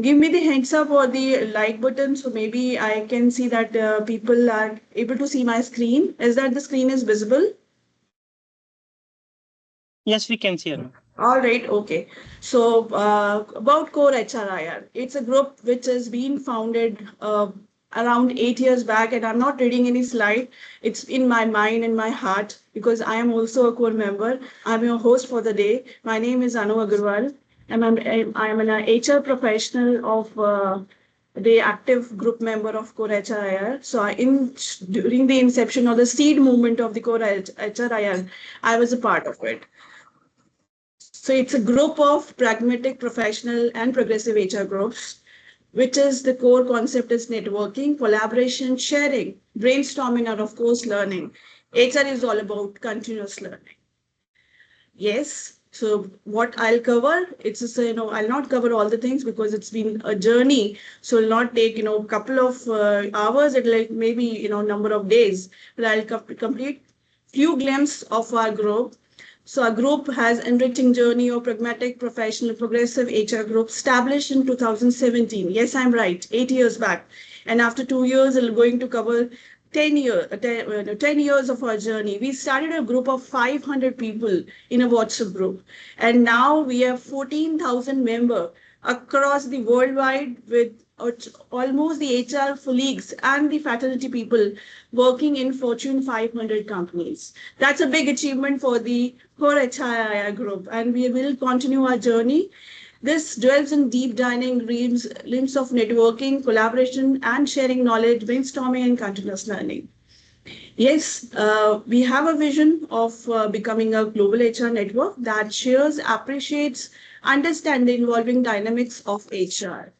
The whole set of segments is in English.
Give me the heads up or the like button so maybe I can see that people are able to see my screen. Is that the screen is visible? Yes, we can see Anu. All right, okay. So about Core HRIR, it's a group which has been founded around 8 years back, and I'm not reading any slide. It's in my mind and my heart because I am also a core member. I'm your host for the day. My name is Anu Agarwal, and I'm an HR professional of the active group member of Core HRIR. So during the inception or the seed movement of the Core HRIR, I was a part of it. So it's a group of pragmatic, professional, and progressive HR groups, which is the core concept is networking, collaboration, sharing, brainstorming, and of course, learning. HR is all about continuous learning. Yes. So what I'll cover, it's just, I'll not cover all the things because it's been a journey. So it'll not take, a couple of hours. It'll like maybe, number of days. But I'll complete few glimpses of our group. So our group has enriching journey of pragmatic, professional, progressive HR group established in 2017. Yes, I'm right, 8 years back. And after 2 years, we're going to cover 10 years of our journey. We started a group of 500 people in a WhatsApp group. And now we have 14,000 members across the worldwide with almost the HR colleagues and the faculty people working in Fortune 500 companies. That's a big achievement for the core HII group, and we will continue our journey. This dwells in deep dining limbs of networking, collaboration, and sharing knowledge, brainstorming, and continuous learning. Yes, we have a vision of becoming a global HR network that shares, appreciates, understands the evolving dynamics of HR.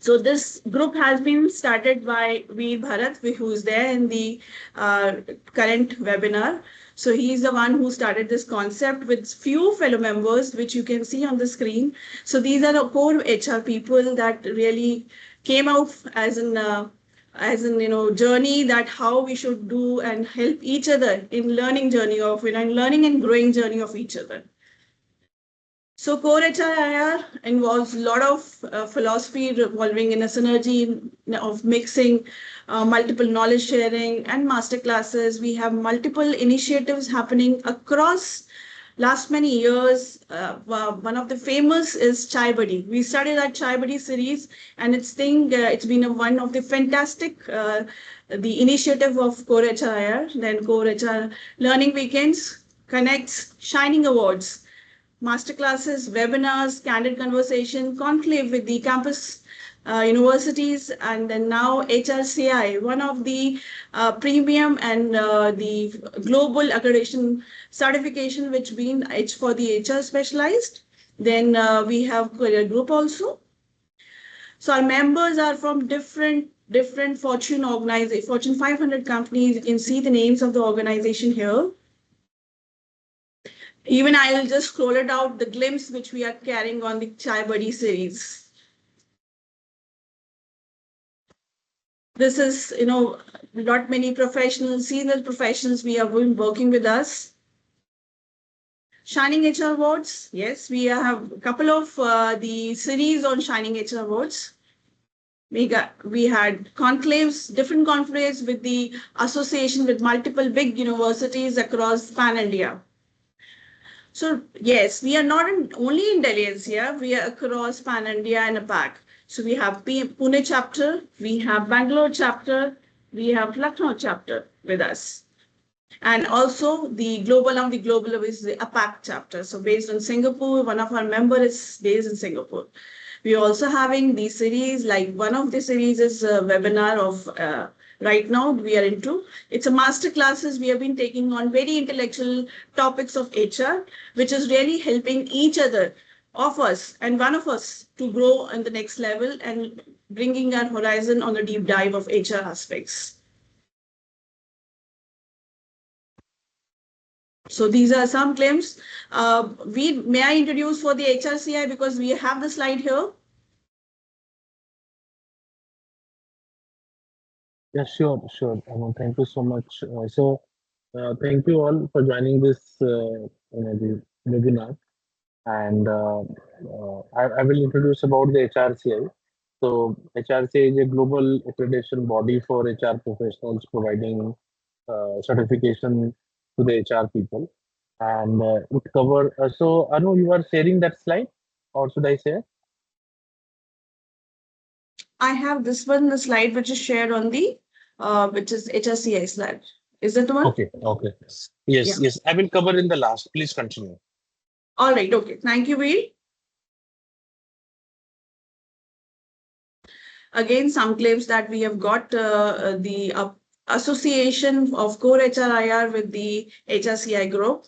So this group has been started by Veer Bharat, who is there in the current webinar. So he is the one who started this concept with few fellow members, which you can see on the screen. So these are the core HR people that really came out as an journey that how we should do and help each other in learning journey of learning and growing journey of each other. So core HIR involves a lot of philosophy revolving in a synergy of mixing multiple knowledge sharing and master classes. We have multiple initiatives happening across last many years. One of the famous is Chai Buddy. We started our Chai Buddy series, and it's been one of the fantastic the initiative of Core HIR. Then Core HR Learning Weekends connects Shining Awards masterclasses, webinars, candid conversation, conclave with the campus universities, and then now HRCI, one of the premium and the global accreditation certification, which been H for the HR specialized. Then we have career group also. So our members are from different Fortune 500 companies. You can see the names of the organization here. Even I'll just scroll it out, the glimpse which we are carrying on the Chai Buddy series. This is, not many professionals, senior professionals we have been working with us. Shining HR Awards. Yes, we have a couple of the series on Shining HR Awards. We had conclaves, different conclaves with the association with multiple big universities across pan India. So yes, we are not only in Delhi NCR, we are across Pan India and APAC. So we have Pune chapter, we have Bangalore chapter, we have Lucknow chapter with us. And also the global is the APAC chapter. So based on Singapore, one of our members is based in Singapore. We are also having these series, like one of the series is a webinar of right now we are into. It's a master classes we have been taking on very intellectual topics of HR, which is really helping each other of us and one of us to grow on the next level and bringing our horizon on the deep dive of HR aspects. So these are some claims. We may I introduce for the HRCI because we have the slide here. Yeah, sure, sure. Thank you so much. Thank you all for joining this the webinar. and I will introduce about the HRCI. So HRCI is a global accreditation body for HR professionals providing certification to the HR people, and it cover. So Anu, you are sharing that slide, or should I share? I have this one, the slide which is shared on the, which is HRCI slide. Is that the one? Okay, okay. Yes, Yeah. yes. I will cover in the last. Please continue. All right. Okay. Thank you, Veer. Again, some claims that we have got the association of core HRIR with the HRCI group.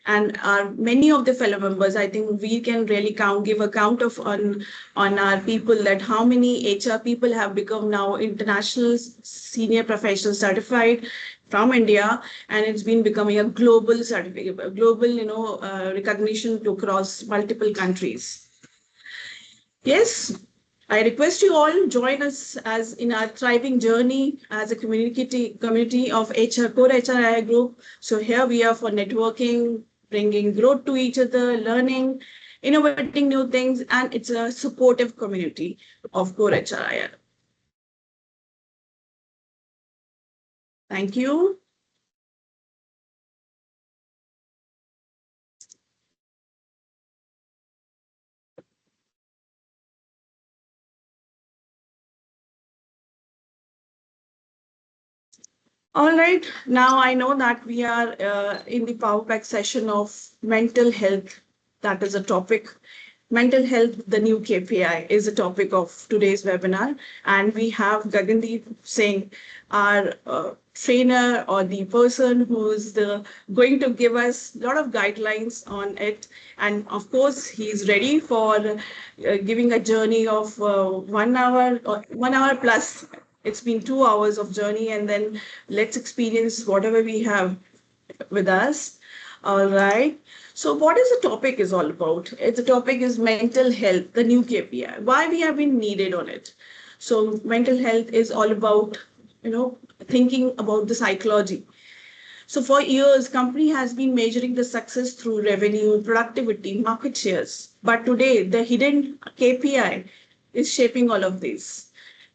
And many of the fellow members, I think we can really give a count of on our people that how many HR people have become now international senior professional certified from India, and it's been becoming a global certificate, a global recognition to across multiple countries. Yes, I request you all join us as in our thriving journey as a community of HR core HRI group. So here we are for networking, bringing growth to each other, learning, innovating new things, and it's a supportive community of core HRI. Thank you. All right. Now I know that we are in the Power Pack session of mental health. That is a topic. Mental health, the new KPI, is a topic of today's webinar. And we have Gagandeep Singh, our trainer or the person who's going to give us a lot of guidelines on it. And of course, he's ready for giving a journey of 1 hour or 1 hour plus. It's been 2 hours of journey, and then let's experience whatever we have with us. All right. So, what is the topic is all about? The topic is mental health, the new KPI. Why we have been needed on it? So, mental health is all about thinking about the psychology. So for years, company has been measuring the success through revenue, productivity, market shares. But today, the hidden KPI is shaping all of this.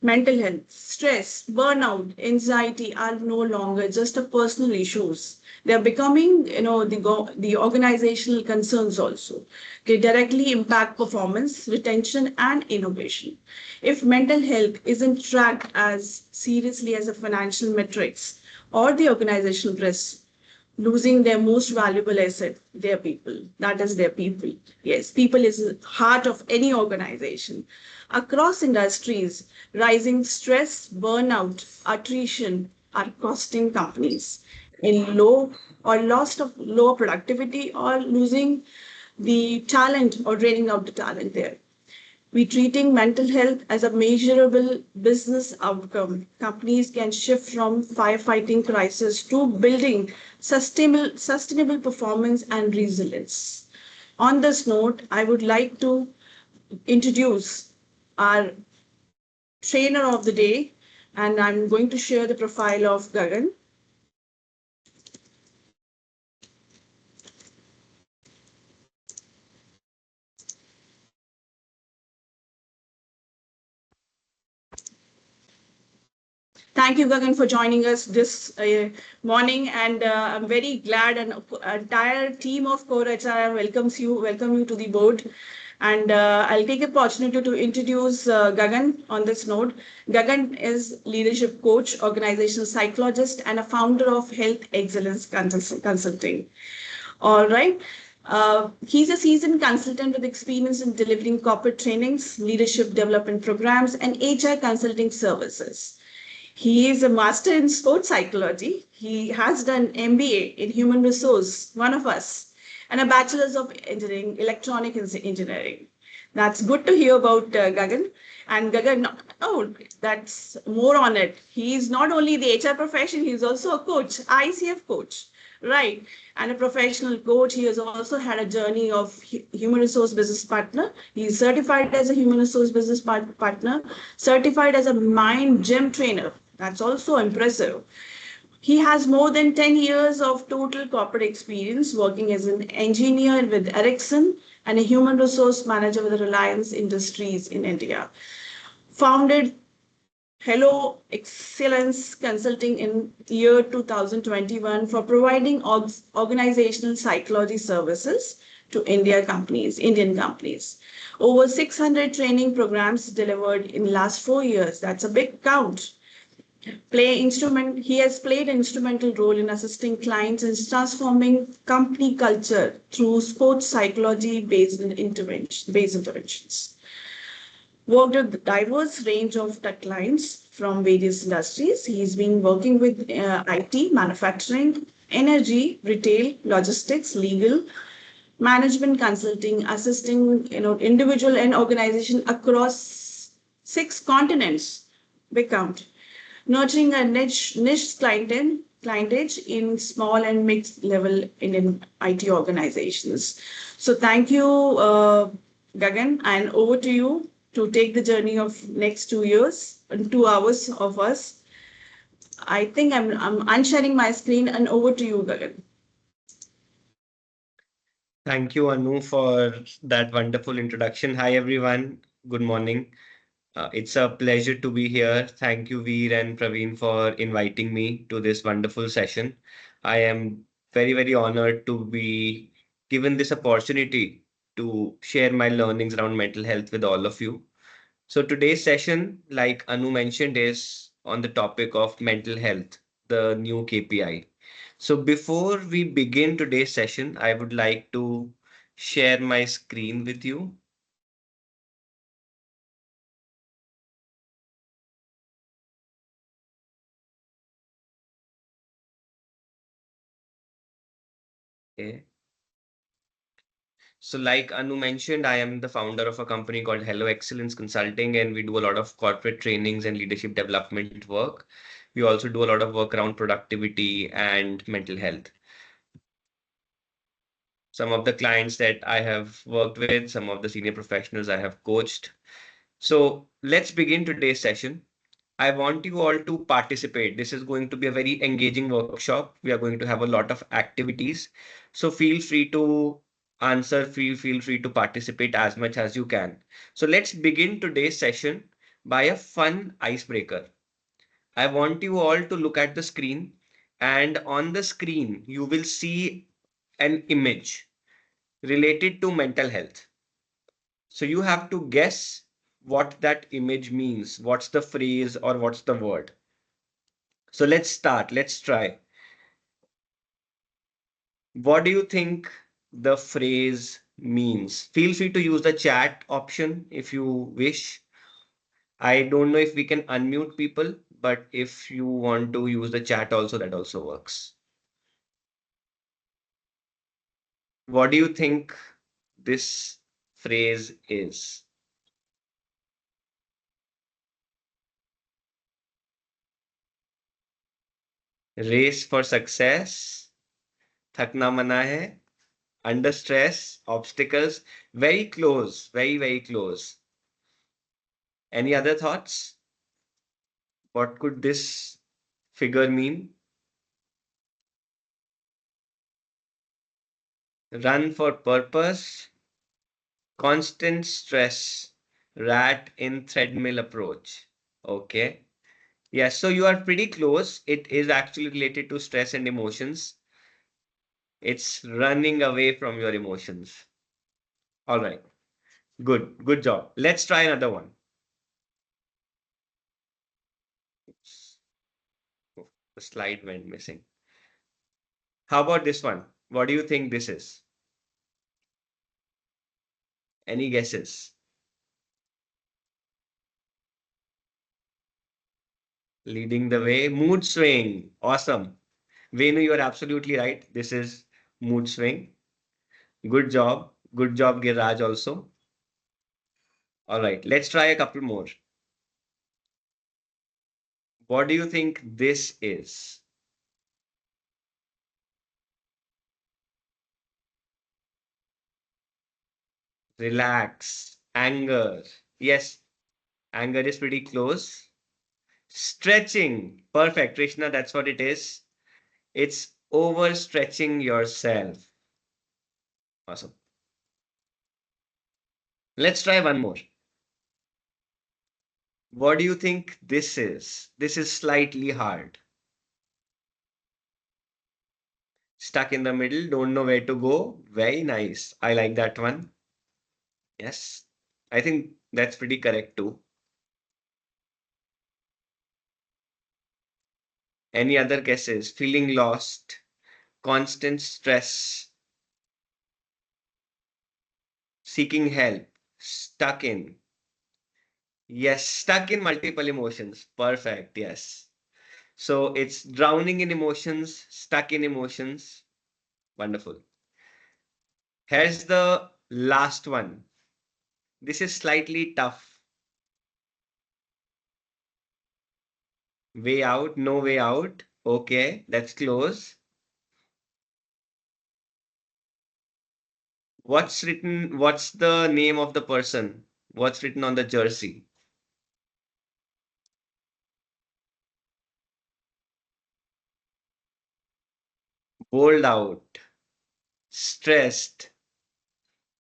Mental health, stress, burnout, anxiety are no longer just a personal issues. They are becoming, the organizational concerns also. They directly impact performance, retention, and innovation. If mental health isn't tracked as seriously as a financial metrics, or the organizational risk losing their most valuable asset, their people. That is their people. Yes, people is the heart of any organization. Across industries, rising stress, burnout, attrition are costing companies in low or loss of low productivity or losing the talent or draining out the talent there. We treating mental health as a measurable business outcome. Companies can shift from firefighting crisis to building sustainable performance and resilience. On this note, I would like to introduce our trainer of the day, and I'm going to share the profile of Gagan. Thank you, Gagan, for joining us this morning, and I'm very glad and entire team of Core HR welcome you to the board. And I'll take the opportunity to introduce Gagan on this note. Gagan is leadership coach, organizational psychologist, and a founder of Health Excellence Consulting. All right. He's a seasoned consultant with experience in delivering corporate trainings, leadership development programs, and HR consulting services. He is a master in sports psychology. He has done MBA in human resource, one of us, and a bachelor's of engineering, electronic engineering. That's good to hear about Gagan. And Gagan, oh, that's more on it. He's not only the HR profession, he's also a coach, ICF coach, right? And a professional coach. He has also had a journey of human resource business partner. He's certified as a human resource business partner, certified as a mind gym trainer. That's also impressive. He has more than 10 years of total corporate experience working as an engineer with Ericsson and a human resource manager with Reliance Industries in India. Founded Hello Excellence Consulting in year 2021 for providing organizational psychology services to Indian companies. Over 600 training programs delivered in last 4 years. That's a big count. He has played an instrumental role in assisting clients in transforming company culture through sports psychology based interventions. Worked with a diverse range of tech clients from various industries. He's been working with IT, manufacturing, energy, retail, logistics, legal, management consulting, assisting individual and organization across 6 continents. Big count. Nurturing a niche clientage in small and mixed level Indian IT organizations. So thank you, Gagan, and over to you to take the journey of next 2 years and 2 hours of us. I think I'm unsharing my screen and over to you, Gagan. Thank you, Anu, for that wonderful introduction. Hi, everyone. Good morning. It's a pleasure to be here. Thank you, Veer and Praveen, for inviting me to this wonderful session. I am very, very honored to be given this opportunity to share my learnings around mental health with all of you. So, today's session, like Anu mentioned, is on the topic of mental health, the new KPI. So, before we begin today's session, I would like to share my screen with you. Okay. So, like Anu mentioned, I am the founder of a company called Hello Excellence Consulting, and we do a lot of corporate trainings and leadership development work. We also do a lot of work around productivity and mental health. Some of the clients that I have worked with, some of the senior professionals I have coached. So, let's begin today's session. I want you all to participate. This is going to be a very engaging workshop. We are going to have a lot of activities. So feel free to answer, feel free to participate as much as you can. So let's begin today's session by a fun icebreaker. I want you all to look at the screen, and on the screen, you will see an image related to mental health. So you have to guess what that image means. What's the phrase or what's the word? So let's start. Let's try. What do you think the phrase means? Feel free to use the chat option if you wish. I don't know if we can unmute people, but if you want to use the chat also, that also works. What do you think this phrase is? Race for success, thakna mana hai, under stress, obstacles, very close, very, very close. Any other thoughts? What could this figure mean? Run for purpose, constant stress, rat in treadmill approach. Okay. Yes, so you are pretty close. It is actually related to stress and emotions. It's running away from your emotions. All right. Good. Good job. Let's try another one. Oops. Oh, the slide went missing. How about this one? What do you think this is? Any guesses? Leading the way, mood swing. Awesome. Venu, you are absolutely right. This is mood swing. Good job. Good job, Giraj, also. All right, let's try a couple more. What do you think this is? Relax. Anger. Yes, anger is pretty close. Stretching. Perfect. Krishna, that's what it is. It's overstretching yourself. Awesome. Let's try one more. What do you think this is? This is slightly hard. Stuck in the middle, don't know where to go. Very nice. I like that one. Yes. I think that's pretty correct too. Any other guesses? Feeling lost, constant stress, seeking help, stuck in. Yes, stuck in multiple emotions. Perfect. Yes. So it's drowning in emotions, stuck in emotions. Wonderful. Here's the last one. This is slightly tough. Way out, no way out. Okay, that's close. What's written? What's the name of the person? What's written on the jersey? Bowled out, stressed.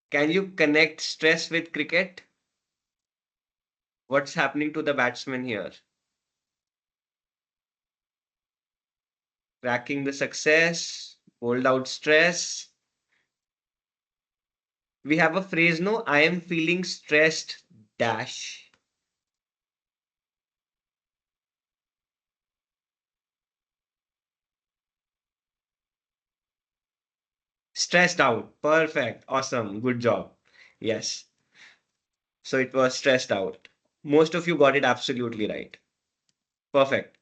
Can you connect stress with cricket? What's happening to the batsman here? Tracking the success, bowled out stress. We have a phrase, no? I am feeling stressed, dash. Stressed out. Perfect. Awesome. Good job. Yes. So it was stressed out. Most of you got it absolutely right. Perfect.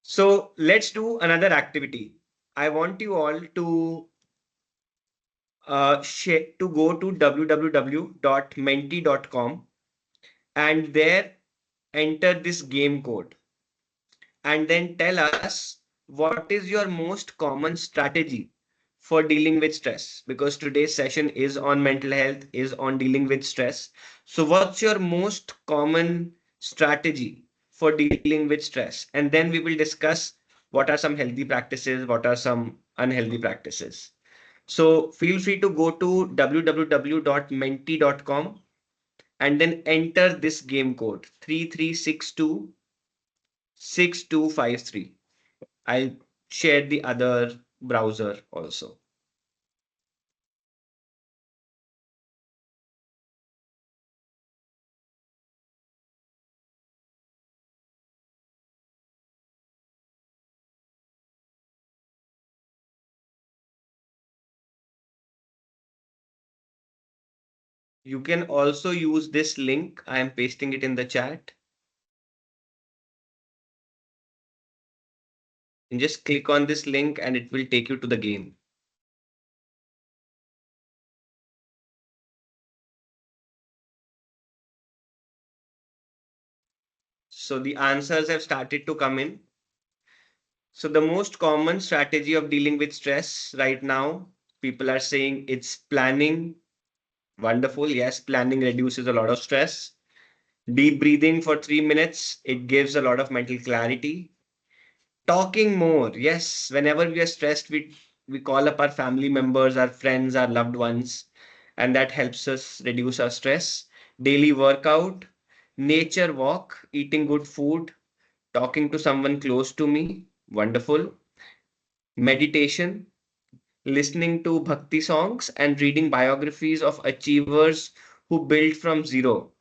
So let's do another activity. I want you all to to go to www.menti.com and there enter this game code and then tell us what is your most common strategy for dealing with stress, because today's session is on mental health, is on dealing with stress. So what's your most common strategy for dealing with stress, and then we will discuss what are some healthy practices, what are some unhealthy practices. So feel free to go to www.menti.com and then enter this game code 33626253. I'll share the other browser also. You can also use this link. I am pasting it in the chat. And just click on this link and it will take you to the game. So the answers have started to come in. So the most common strategy of dealing with stress right now, people are saying it's planning. Wonderful. Yes, planning reduces a lot of stress. Deep breathing for 3 minutes, it gives a lot of mental clarity. Talking more. Yes, whenever we are stressed, we call up our family members, our friends, our loved ones, and that helps us reduce our stress. Daily workout, nature walk, eating good food, talking to someone close to me. Wonderful. Meditation, listening to bhakti songs and reading biographies of achievers who built from zero.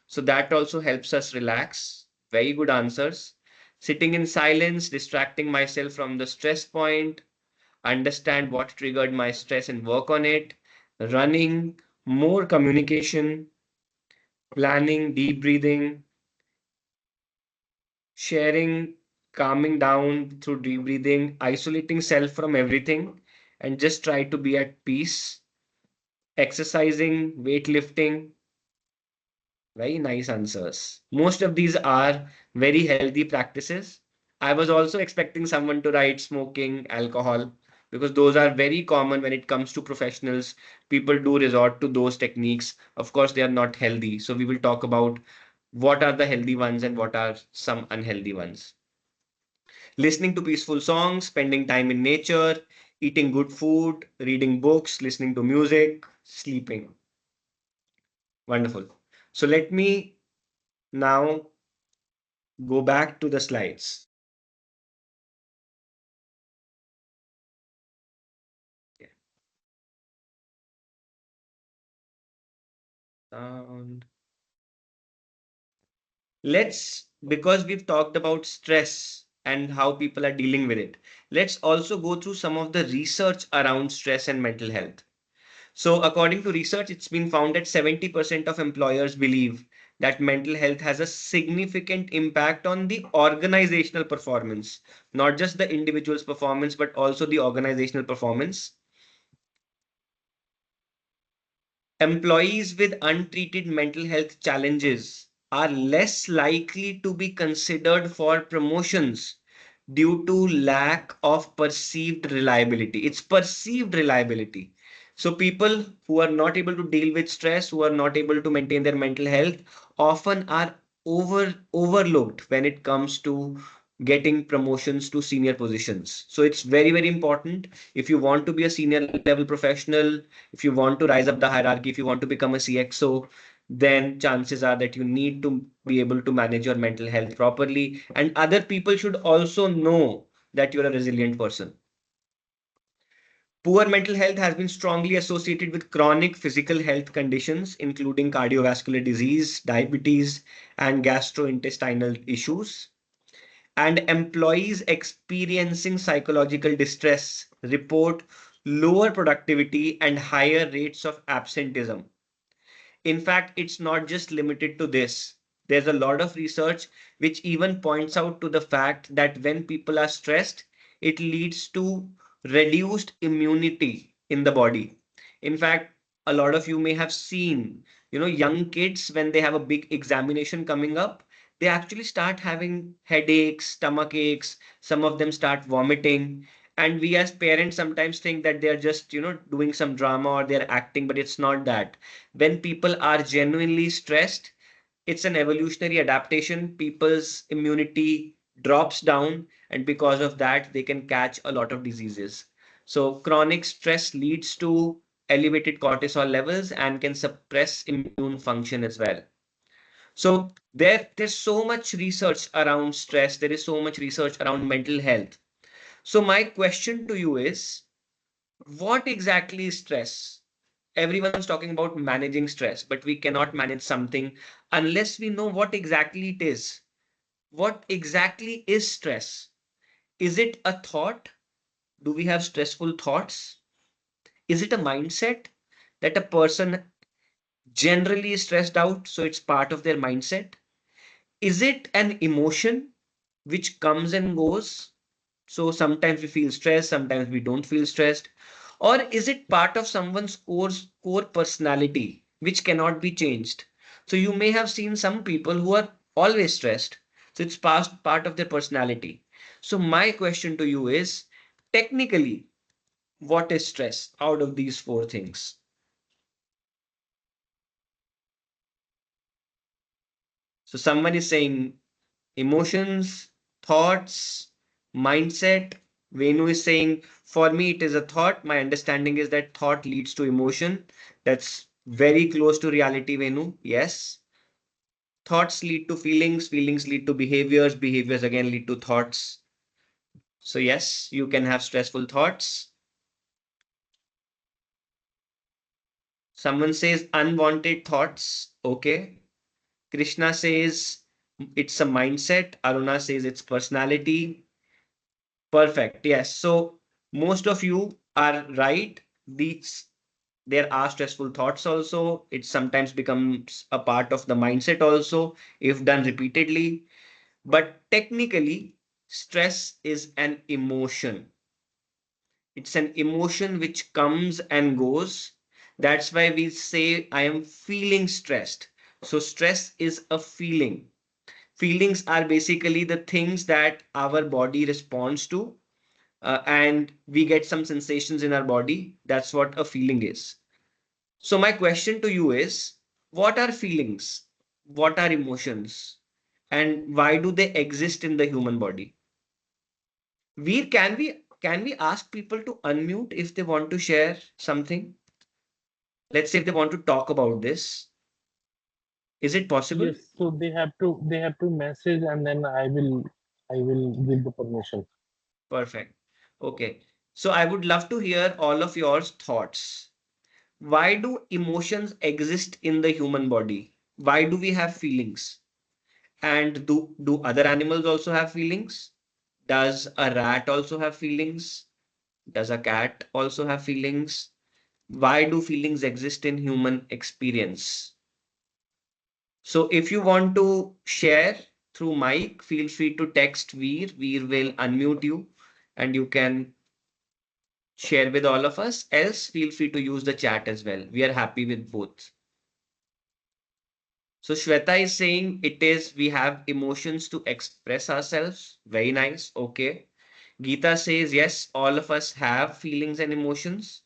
So that also helps us relax. Very good answers. Sitting in silence, distracting myself from the stress point, understand what triggered my stress and work on it. Running, more communication, planning, deep breathing, sharing, calming down through deep breathing, isolating self from everything, and just try to be at peace. Exercising, weightlifting, very nice answers. Most of these are very healthy practices. I was also expecting someone to write smoking, alcohol, because those are very common when it comes to professionals. People do resort to those techniques. Of course, they are not healthy. So we will talk about what are the healthy ones and what are some unhealthy ones. Listening to peaceful songs, spending time in nature, eating good food, reading books, listening to music, sleeping. Wonderful. So let me now go back to the slides. Yeah. And because we've talked about stress and how people are dealing with it, let's also go through some of the research around stress and mental health. So, according to research, it's been found that 70% of employers believe that mental health has a significant impact on the organizational performance, not just the individual's performance, but also the organizational performance. Employees with untreated mental health challenges are less likely to be considered for promotions due to lack of perceived reliability. It's perceived reliability. So, people who are not able to deal with stress, who are not able to maintain their mental health, often are overlooked when it comes to getting promotions to senior positions. So, it's very, very important. If you want to be a senior level professional, if you want to rise up the hierarchy, if you want to become a CXO, then chances are that you need to be able to manage your mental health properly. And other people should also know that you're a resilient person. Poor mental health has been strongly associated with chronic physical health conditions, including cardiovascular disease, diabetes, and gastrointestinal issues. And employees experiencing psychological distress report lower productivity and higher rates of absenteeism. In fact, it's not just limited to this. There's a lot of research which even points out to the fact that when people are stressed, it leads to reduced immunity in the body. In fact, a lot of you may have seen, young kids when they have a big examination coming up, they actually start having headaches, stomach aches, some of them start vomiting. And we as parents sometimes think that they're just, doing some drama or they're acting, but it's not that. When people are genuinely stressed, it's an evolutionary adaptation. People's immunity drops down, and because of that, they can catch a lot of diseases. So, chronic stress leads to elevated cortisol levels and can suppress immune function as well. So, there's so much research around stress, there is so much research around mental health. So, my question to you is, what exactly is stress? Everyone's talking about managing stress, but we cannot manage something unless we know what exactly it is. What exactly is stress? Is it a thought? Do we have stressful thoughts? Is it a mindset that a person generally is stressed out, so it's part of their mindset? Is it an emotion which comes and goes? So sometimes we feel stressed, sometimes we don't feel stressed. Or is it part of someone's core personality, which cannot be changed? So you may have seen some people who are always stressed. So it's part of their personality. So my question to you is, technically, what is stress out of these four things? So someone is saying emotions, thoughts, mindset. Venu is saying, for me, it is a thought. My understanding is that thought leads to emotion. That's very close to reality, Venu. Yes. Thoughts lead to feelings, feelings lead to behaviors, behaviors again lead to thoughts. So, yes, you can have stressful thoughts. Someone says unwanted thoughts. Okay. Krishna says it's a mindset. Aruna says it's personality. Perfect. Yes. So most of you are right. There are stressful thoughts also. It sometimes becomes a part of the mindset also if done repeatedly. But technically, stress is an emotion. It's an emotion which comes and goes. That's why we say, I am feeling stressed. So stress is a feeling. Feelings are basically the things that our body responds to, and we get some sensations in our body. That's what a feeling is. So, my question to you is, what are feelings? What are emotions? And why do they exist in the human body? Can we ask people to unmute if they want to share something? Let's say if they want to talk about this. Is it possible? Yes, so they have to message, and then I will give the permission. Perfect. Okay. So I would love to hear all of your thoughts. Why do emotions exist in the human body? Why do we have feelings? And do other animals also have feelings? Does a rat also have feelings? Does a cat also have feelings? Why do feelings exist in human experience? So if you want to share through mic, feel free to text Veer. Veer will unmute you and you can share with all of us. Else, feel free to use the chat as well. We are happy with both. So Shweta is saying it is we have emotions to express ourselves. Very nice. Okay. Geeta says yes, all of us have feelings and emotions.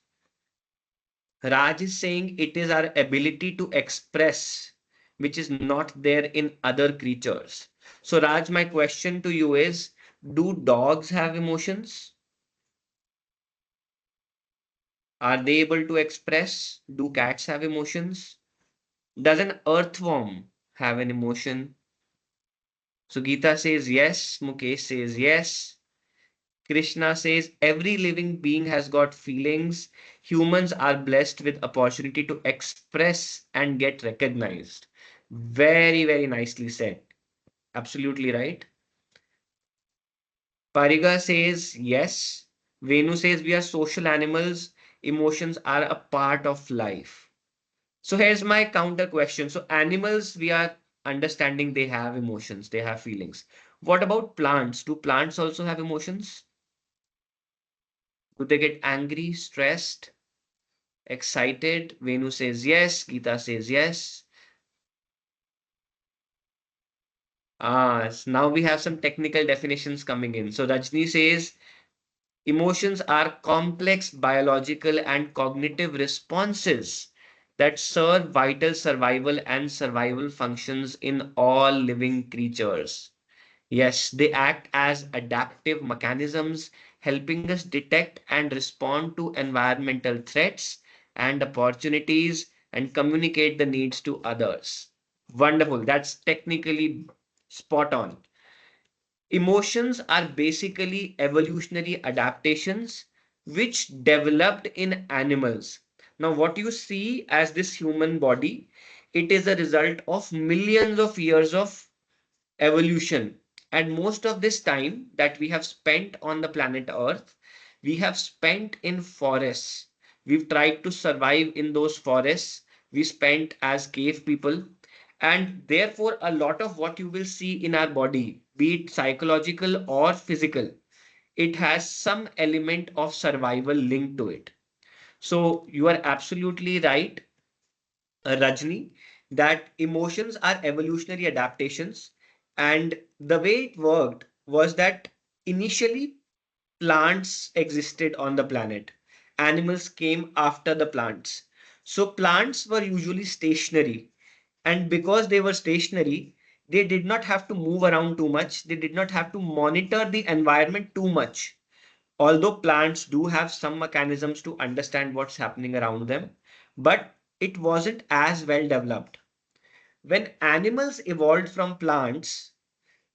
Raj is saying it is our ability to express, which is not there in other creatures. So Raj, my question to you is, do dogs have emotions? Are they able to express? Do cats have emotions? Does an earthworm have an emotion? So Geeta says yes. Mukesh says yes. Krishna says every living being has got feelings. Humans are blessed with opportunity to express and get recognized. Very, very nicely said. Absolutely right. Pariga says yes. Venu says we are social animals. Emotions are a part of life. So here's my counter question. So animals, we are understanding they have emotions, they have feelings. What about plants? Do plants also have emotions? Do they get angry, stressed, excited? Venu says yes. Geeta says yes. Now we have some technical definitions coming in. So Rajni says emotions are complex biological and cognitive responses that serve vital survival and survival functions in all living creatures. Yes, they act as adaptive mechanisms, helping us detect and respond to environmental threats and opportunities and communicate the needs to others. Wonderful. That's technically spot on. Emotions are basically evolutionary adaptations which developed in animals. Now, what you see as this human body, it is a result of millions of years of evolution. And most of this time that we have spent on the planet Earth, we have spent in forests. We've tried to survive in those forests. We spent as cave people. And therefore, a lot of what you will see in our body, be it psychological or physical, it has some element of survival linked to it. So you are absolutely right, Rajni, that emotions are evolutionary adaptations. And the way it worked was that initially plants existed on the planet. Animals came after the plants. So plants were usually stationary. And because they were stationary, they did not have to move around too much. They did not have to monitor the environment too much. Although plants do have some mechanisms to understand what's happening around them, but it wasn't as well developed. When animals evolved from plants,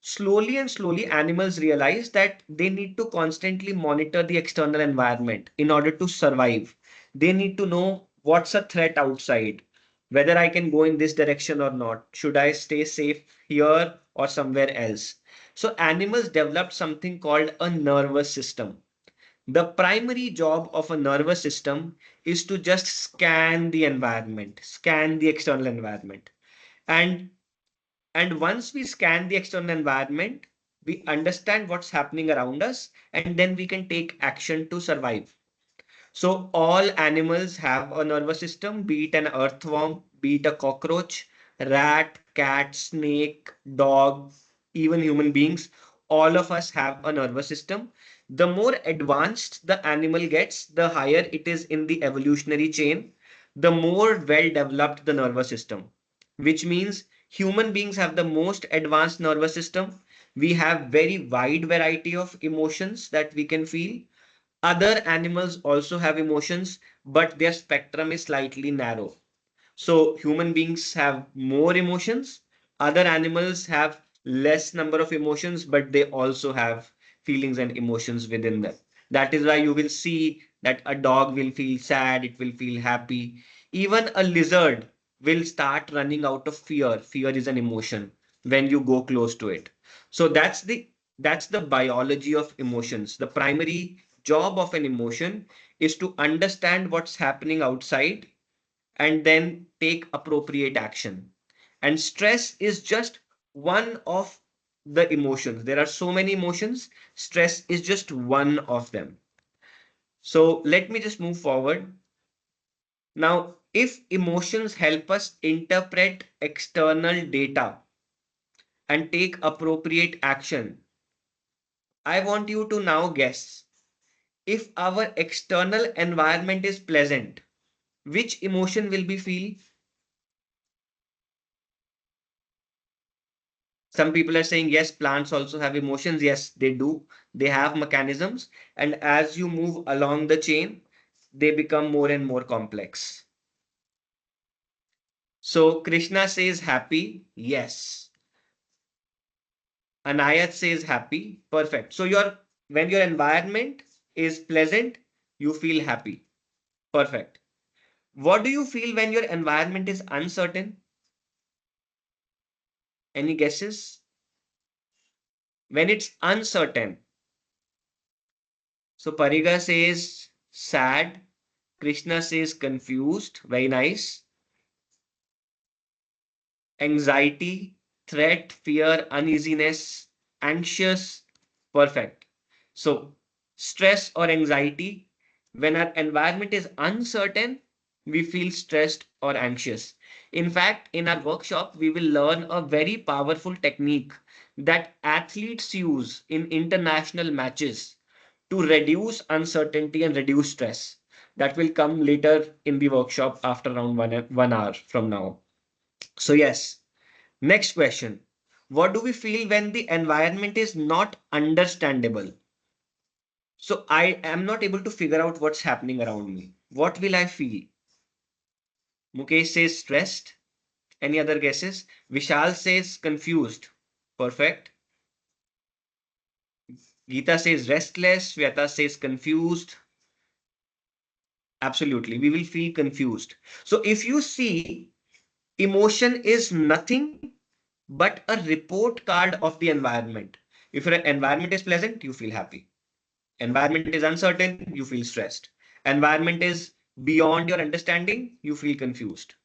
slowly and slowly animals realized that they need to constantly monitor the external environment in order to survive. They need to know what's a threat outside, whether I can go in this direction or not. Should I stay safe here or somewhere else? So animals developed something called a nervous system. The primary job of a nervous system is to just scan the environment, scan the external environment. And once we scan the external environment, we understand what's happening around us, and then we can take action to survive. So all animals have a nervous system, be it an earthworm, be it a cockroach, rat, cat, snake, dog, even human beings. All of us have a nervous system. The more advanced the animal gets, the higher it is in the evolutionary chain, the more well developed the nervous system, which means human beings have the most advanced nervous system. We have very wide variety of emotions that we can feel. Other animals also have emotions, but their spectrum is slightly narrow. So human beings have more emotions. Other animals have less number of emotions, but they also have feelings and emotions within them. That is why you will see that a dog will feel sad, it will feel happy. Even a lizard will start running out of fear. Fear is an emotion when you go close to it. So that's the biology of emotions. The primary job of an emotion is to understand what's happening outside and then take appropriate action. And stress is just one of the emotions. There are so many emotions. Stress is just one of them. So let me just move forward. Now, if emotions help us interpret external data and take appropriate action, I want you to now guess if our external environment is pleasant, which emotion will we feel? Some people are saying, yes, plants also have emotions. Yes, they do. They have mechanisms. And as you move along the chain, they become more and more complex. So Krishna says happy. Yes. Anayat says happy. Perfect. So when your environment is pleasant, you feel happy. Perfect. What do you feel when your environment is uncertain? Any guesses? When it's uncertain. So Pariga says sad. Krishna says confused. Very nice. Anxiety, threat, fear, uneasiness, anxious. Perfect. So, stress or anxiety, when our environment is uncertain, we feel stressed or anxious. In fact, in our workshop, we will learn a very powerful technique that athletes use in international matches to reduce uncertainty and reduce stress. That will come later in the workshop after around 1 hour from now. So, yes, next question. What do we feel when the environment is not understandable? So, I am not able to figure out what's happening around me. What will I feel? Mukesh says stressed. Any other guesses? Vishal says confused. Perfect. Geeta says restless. Vyata says confused. Absolutely. We will feel confused. So, if you see, emotion is nothing but a report card of the environment. If your environment is pleasant, you feel happy. Environment is uncertain, you feel stressed. Environment is beyond your understanding, you feel confused.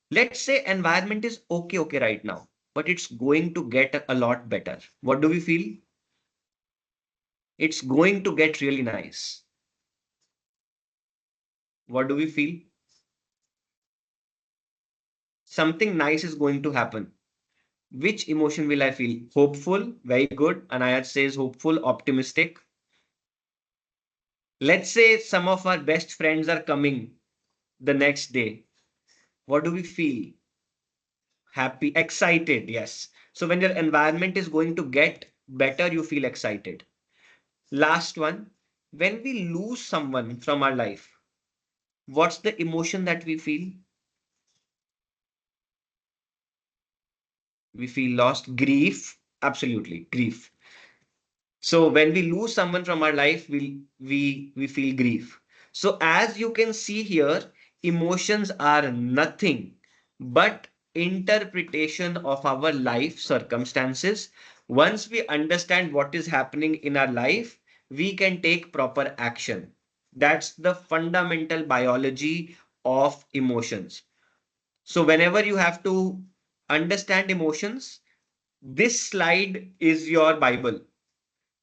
Let's say environment is okay right now, but it's going to get a lot better. What do we feel? It's going to get really nice. What do we feel? Something nice is going to happen. Which emotion will I feel? Hopeful, very good. Anayat says hopeful, optimistic. Let's say some of our best friends are coming the next day. What do we feel? Happy, excited, yes. So when your environment is going to get better, you feel excited. Last one, when we lose someone from our life, what's the emotion that we feel? We feel lost, grief, absolutely, grief. So when we lose someone from our life, we feel grief. So as you can see here, emotions are nothing but interpretation of our life circumstances. Once we understand what is happening in our life, we can take proper action. That's the fundamental biology of emotions. So whenever you have to understand emotions, this slide is your Bible.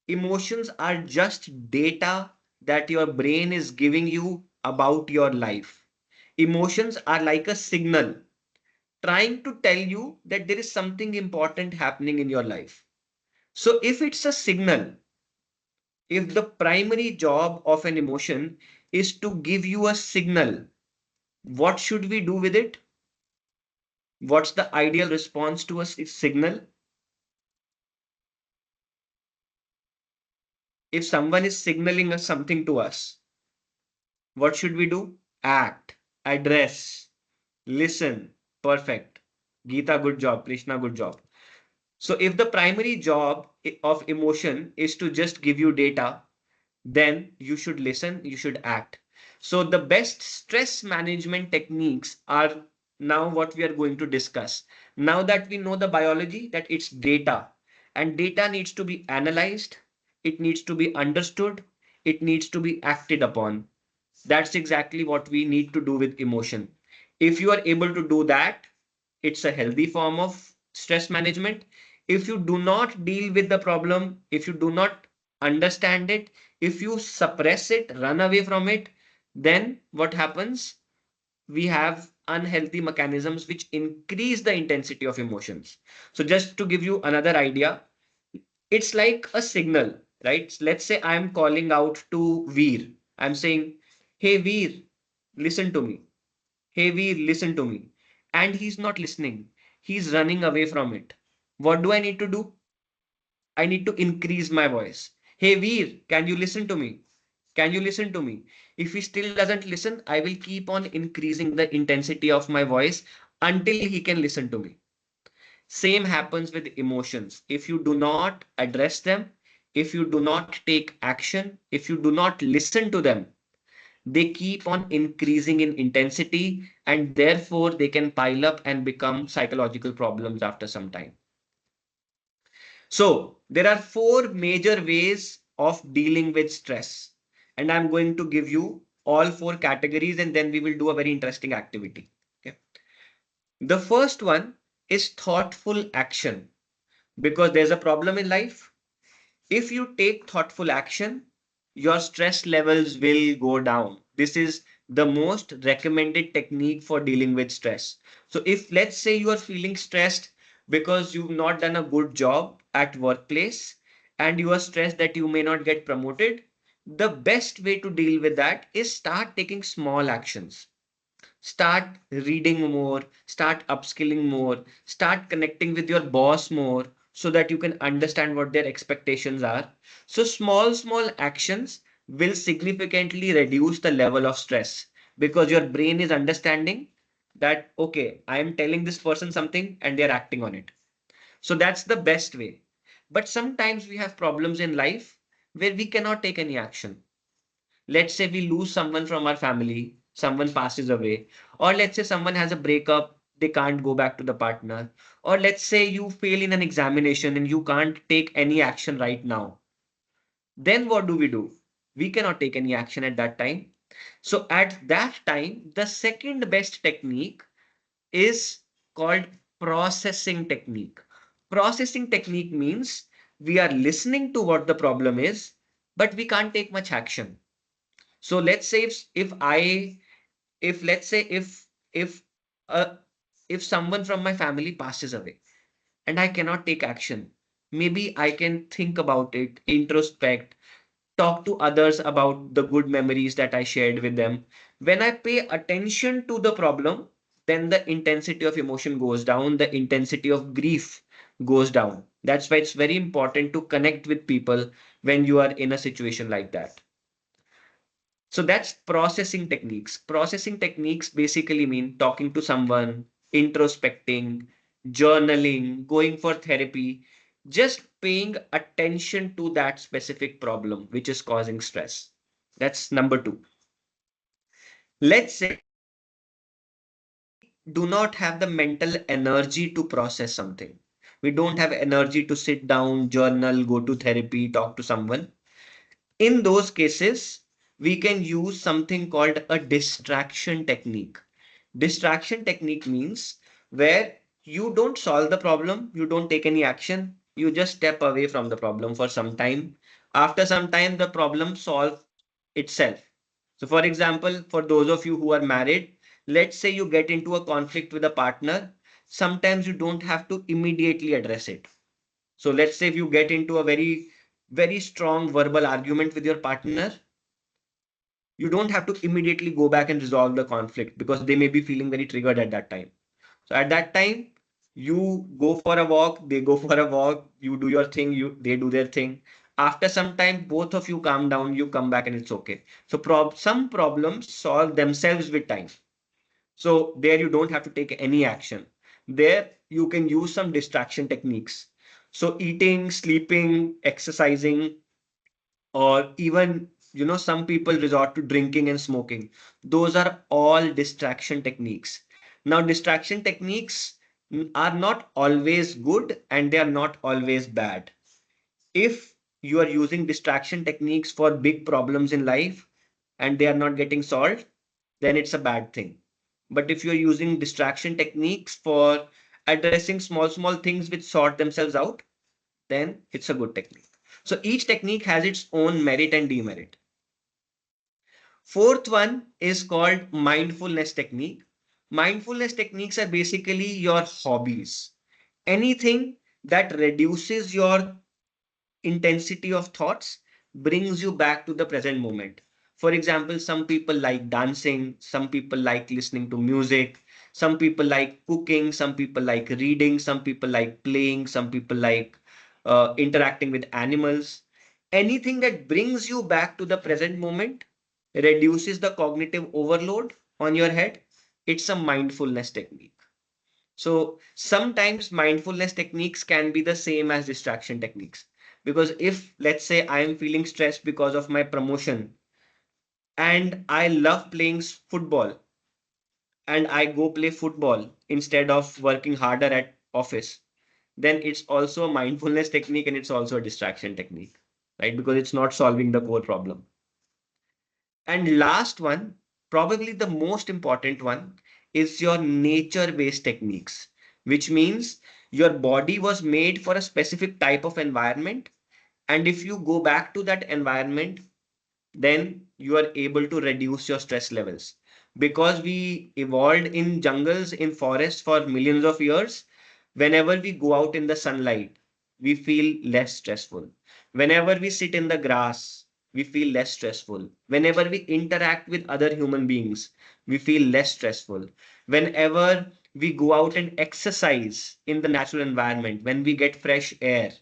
Emotions are just data that your brain is giving you about your life. Emotions are like a signal trying to tell you that there is something important happening in your life. So, if it's a signal, if the primary job of an emotion is to give you a signal, what should we do with it? What's the ideal response to a signal? If someone is signaling us something to us, what should we do? Act, address. Listen. Perfect. Geeta, good job. Krishna, good job. So if the primary job of emotion is to just give you data, then you should listen, you should act. So the best stress management techniques are now what we are going to discuss. Now that we know the biology, that it's data, and data needs to be analyzed, it needs to be understood, it needs to be acted upon. That's exactly what we need to do with emotion. If you are able to do that, it's a healthy form of stress management. If you do not deal with the problem, if you do not understand it, if you suppress it, run away from it, then what happens? We have unhealthy mechanisms which increase the intensity of emotions. So, just to give you another idea, it's like a signal, right? Let's say I'm calling out to Veer. I'm saying, hey, Veer, listen to me. Hey, Veer, listen to me. And he's not listening. He's running away from it. What do I need to do? I need to increase my voice. Hey, Veer, can you listen to me? Can you listen to me? If he still doesn't listen, I will keep on increasing the intensity of my voice until he can listen to me. Same happens with emotions. If you do not address them, if you do not take action, if you do not listen to them, they keep on increasing in intensity and therefore they can pile up and become psychological problems after some time. So, there are four major ways of dealing with stress, and I'm going to give you all four categories and then we will do a very interesting activity. Okay. The first one is thoughtful action because there's a problem in life. If you take thoughtful action, your stress levels will go down. This is the most recommended technique for dealing with stress. So if let's say you are feeling stressed because you've not done a good job at workplace and you are stressed that you may not get promoted, the best way to deal with that is start taking small actions. Start reading more, start upskilling more, start connecting with your boss more so that you can understand what their expectations are. So, small actions will significantly reduce the level of stress because your brain is understanding that, okay, I am telling this person something and they're acting on it. So, that's the best way. But sometimes we have problems in life where we cannot take any action. Let's say we lose someone from our family, someone passes away, or let's say someone has a breakup, they can't go back to the partner, or let's say you fail in an examination and you can't take any action right now. Then what do? We cannot take any action at that time. So at that time, the second best technique is called processing technique. Processing technique means we are listening to what the problem is, but we can't take much action. So let's say if I if let's say if uh, if someone from my family passes away and I cannot take action, maybe I can think about it, introspect, talk to others about the good memories that I shared with them. When I pay attention to the problem, then the intensity of emotion goes down, the intensity of grief goes down. That's why it's very important to connect with people when you are in a situation like that. So that's processing techniques. Processing techniques basically mean talking to someone, introspecting, journaling, going for therapy, just paying attention to that specific problem which is causing stress. That's number two. Let's say do not have the mental energy to process something. We don't have energy to sit down, journal, go to therapy, talk to someone. In those cases, we can use something called a distraction technique. Distraction technique means where you don't solve the problem, you don't take any action, you just step away from the problem for some time. After some time, the problem solves itself. So, for example, for those of you who are married, let's say you get into a conflict with a partner, sometimes you don't have to immediately address it. So let's say if you get into a very strong verbal argument with your partner, you don't have to immediately go back and resolve the conflict because they may be feeling very triggered at that time. So at that time, you go for a walk, they go for a walk, you do your thing, they do their thing. After some time, both of you calm down, you come back and it's okay. So some problems solve themselves with time. So there you don't have to take any action. There you can use some distraction techniques. So eating, sleeping, exercising, or even, some people resort to drinking and smoking. Those are all distraction techniques. Now, distraction techniques are not always good and they are not always bad. If you are using distraction techniques for big problems in life and they are not getting solved, then it's a bad thing. But if you're using distraction techniques for addressing small things which sort themselves out, then it's a good technique. So each technique has its own merit and demerit. Fourth one is called mindfulness technique. Mindfulness techniques are basically your hobbies. Anything that reduces your intensity of thoughts brings you back to the present moment. For example, some people like dancing, some people like listening to music, some people like cooking, some people like reading, some people like playing, some people like interacting with animals. Anything that brings you back to the present moment reduces the cognitive overload on your head. It's a mindfulness technique. So sometimes mindfulness techniques can be the same as distraction techniques. Because if, let's say, I am feeling stressed because of my promotion and I love playing football and I go play football instead of working harder at office, then it's also a mindfulness technique and it's also a distraction technique, right? Because it's not solving the core problem. And last one, probably the most important one, is your nature-based techniques, which means your body was made for a specific type of environment. And if you go back to that environment, then you are able to reduce your stress levels. Because we evolved in jungles, in forests for millions of years, whenever we go out in the sunlight, we feel less stressful. Whenever we sit in the grass, we feel less stressful. Whenever we interact with other human beings, we feel less stressful. Whenever we go out and exercise in the natural environment, when we get fresh air,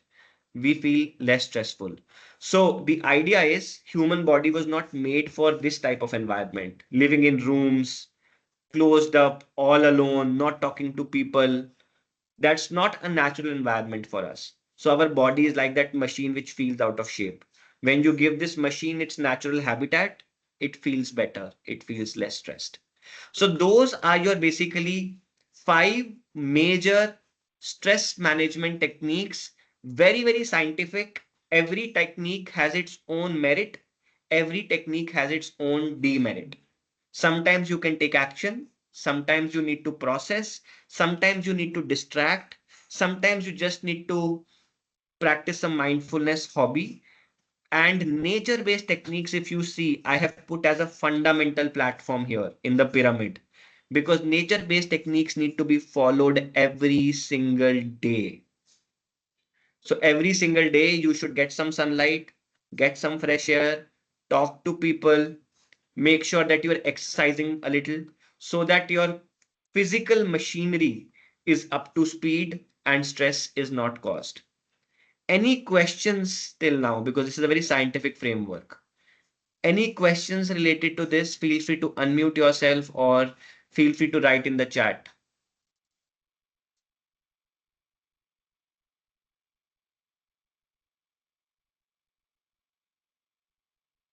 we feel less stressful. So the idea is human body was not made for this type of environment, living in rooms, closed up, all alone, not talking to people. That's not a natural environment for us. So our body is like that machine which feels out of shape. When you give this machine its natural habitat, it feels better, it feels less stressed. So those are your basically five major stress management techniques. Very, very scientific. Every technique has its own merit. Every technique has its own demerit. Sometimes you can take action. Sometimes you need to process. Sometimes you need to distract. Sometimes you just need to practice some mindfulness hobby. And nature based techniques, if you see, I have put as a fundamental platform here in the pyramid because nature based techniques need to be followed every single day. So, every single day, you should get some sunlight, get some fresh air, talk to people, make sure that you're exercising a little so that your physical machinery is up to speed and stress is not caused. Any questions till now? Because this is a very scientific framework. Any questions related to this, feel free to unmute yourself or feel free to write in the chat.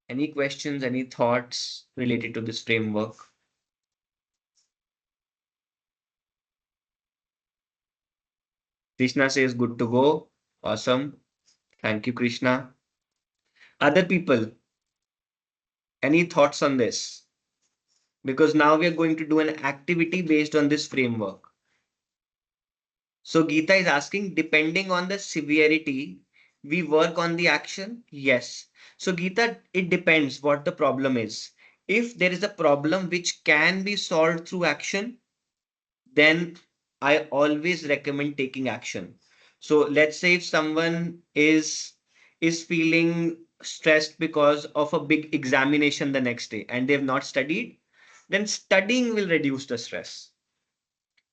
Any questions, any thoughts related to this framework? Krishna says good to go. Awesome. Thank you, Krishna. Other people, any thoughts on this? Because now we are going to do an activity based on this framework. So Geeta is asking, depending on the severity, we work on the action? Yes. So Geeta, it depends what the problem is. If there is a problem which can be solved through action, then I always recommend taking action. So let's say if someone is feeling stressed because of a big examination the next day and they've not studied, then studying will reduce the stress.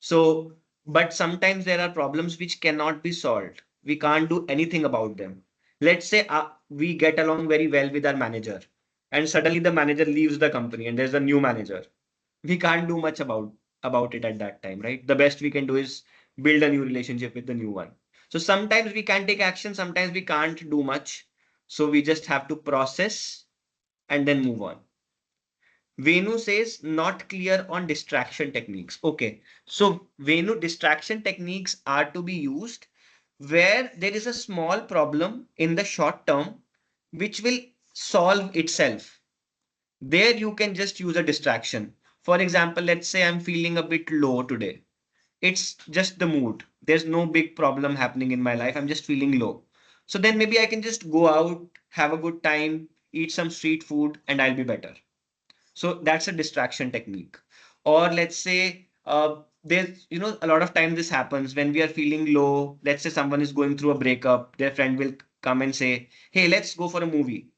So, but sometimes there are problems which cannot be solved. We can't do anything about them. Let's say we get along very well with our manager, and suddenly the manager leaves the company and there's a new manager. We can't do much about. about it at that time, right? The best we can do is build a new relationship with the new one. So sometimes we can take action, sometimes we can't do much. So we just have to process and then move on. Venu says not clear on distraction techniques. Okay. So Venu, distraction techniques are to be used where there is a small problem in the short term which will solve itself. There you can just use a distraction. For example, let's say I'm feeling a bit low today. It's just the mood. There's no big problem happening in my life. I'm just feeling low. So then maybe I can just go out, have a good time, eat some street food, and I'll be better. So that's a distraction technique. Or let's say there's, a lot of time this happens when we are feeling low. Let's say someone is going through a breakup, their friend will come and say, hey, let's go for a movie.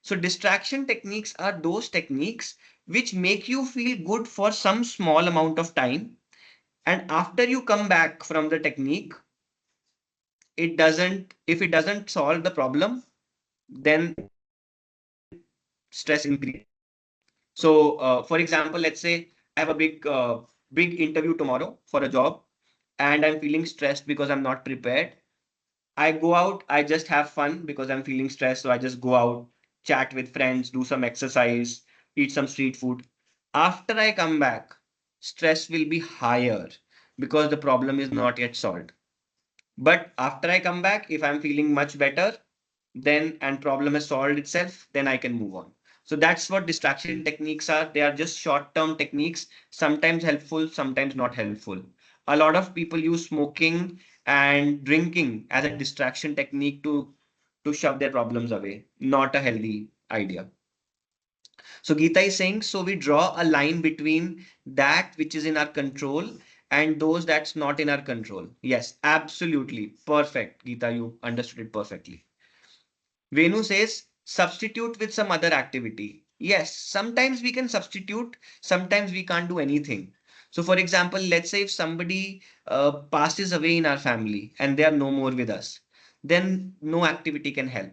So distraction techniques are those techniques which make you feel good for some small amount of time. And after you come back from the technique, if it doesn't solve the problem, then stress increases. So, for example, let's say I have a big interview tomorrow for a job, and I'm feeling stressed because I'm not prepared. I go out, I just have fun because I'm feeling stressed. So I just go out, chat with friends, do some exercise, eat some street food. After I come back, stress will be higher because the problem is not yet solved. But after I come back, if I'm feeling much better, then and problem has solved itself, then I can move on. So that's what distraction techniques are. They are just short-term techniques, sometimes helpful, sometimes not helpful. A lot of people use smoking and drinking as a distraction technique to shove their problems away. Not a healthy idea. So Geeta is saying, so we draw a line between that which is in our control and those that's not in our control. Yes, absolutely. Perfect. Geeta, you understood it perfectly. Venu says substitute with some other activity. Yes, sometimes we can substitute, sometimes we can't do anything. So, for example, let's say if somebody passes away in our family and they are no more with us, then no activity can help.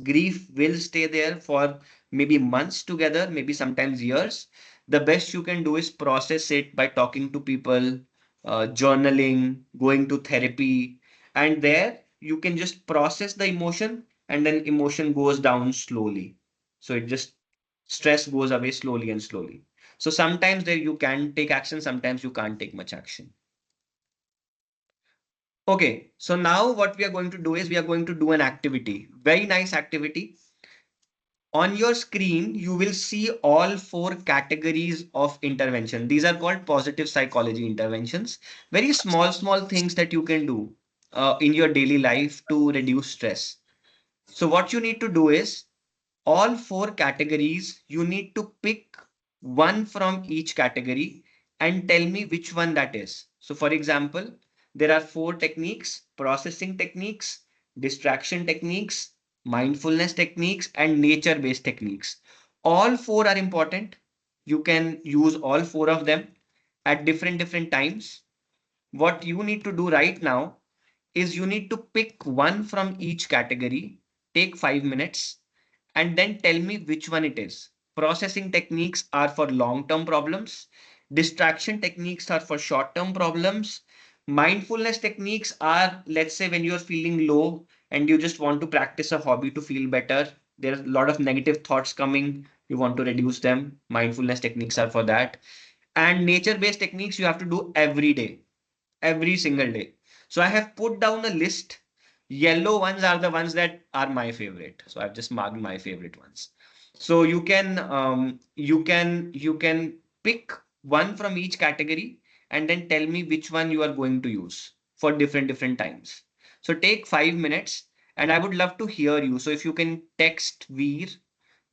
Grief will stay there for maybe months together, maybe sometimes years. The best you can do is process it by talking to people, journaling, going to therapy, and there you can just process the emotion and then emotion goes down slowly. So it just stress goes away slowly and slowly. So sometimes there you can take action, sometimes you can't take much action. Okay, so now what we are going to do is we are going to do an activity, very nice activity. On your screen, you will see all four categories of intervention. These are called positive psychology interventions. Very small things that you can do in your daily life to reduce stress. So what you need to do is all four categories, you need to pick one from each category and tell me which one that is. So, for example, there are four techniques: processing techniques, distraction techniques, mindfulness techniques, and nature based techniques. All four are important. You can use all four of them at different times. What you need to do right now is you need to pick one from each category, take 5 minutes, and then tell me which one it is. Processing techniques are for long term problems, distraction techniques are for short term problems. Mindfulness techniques are, let's say, when you're feeling low and you just want to practice a hobby to feel better. There's a lot of negative thoughts coming, you want to reduce them. Mindfulness techniques are for that. And nature based techniques you have to do every day, every single day. So I have put down a list. Yellow ones are the ones that are my favorite. So I've just marked my favorite ones. So you can pick one from each category and then tell me which one you are going to use for different times. So take 5 minutes and I would love to hear you. So if you can text Veer,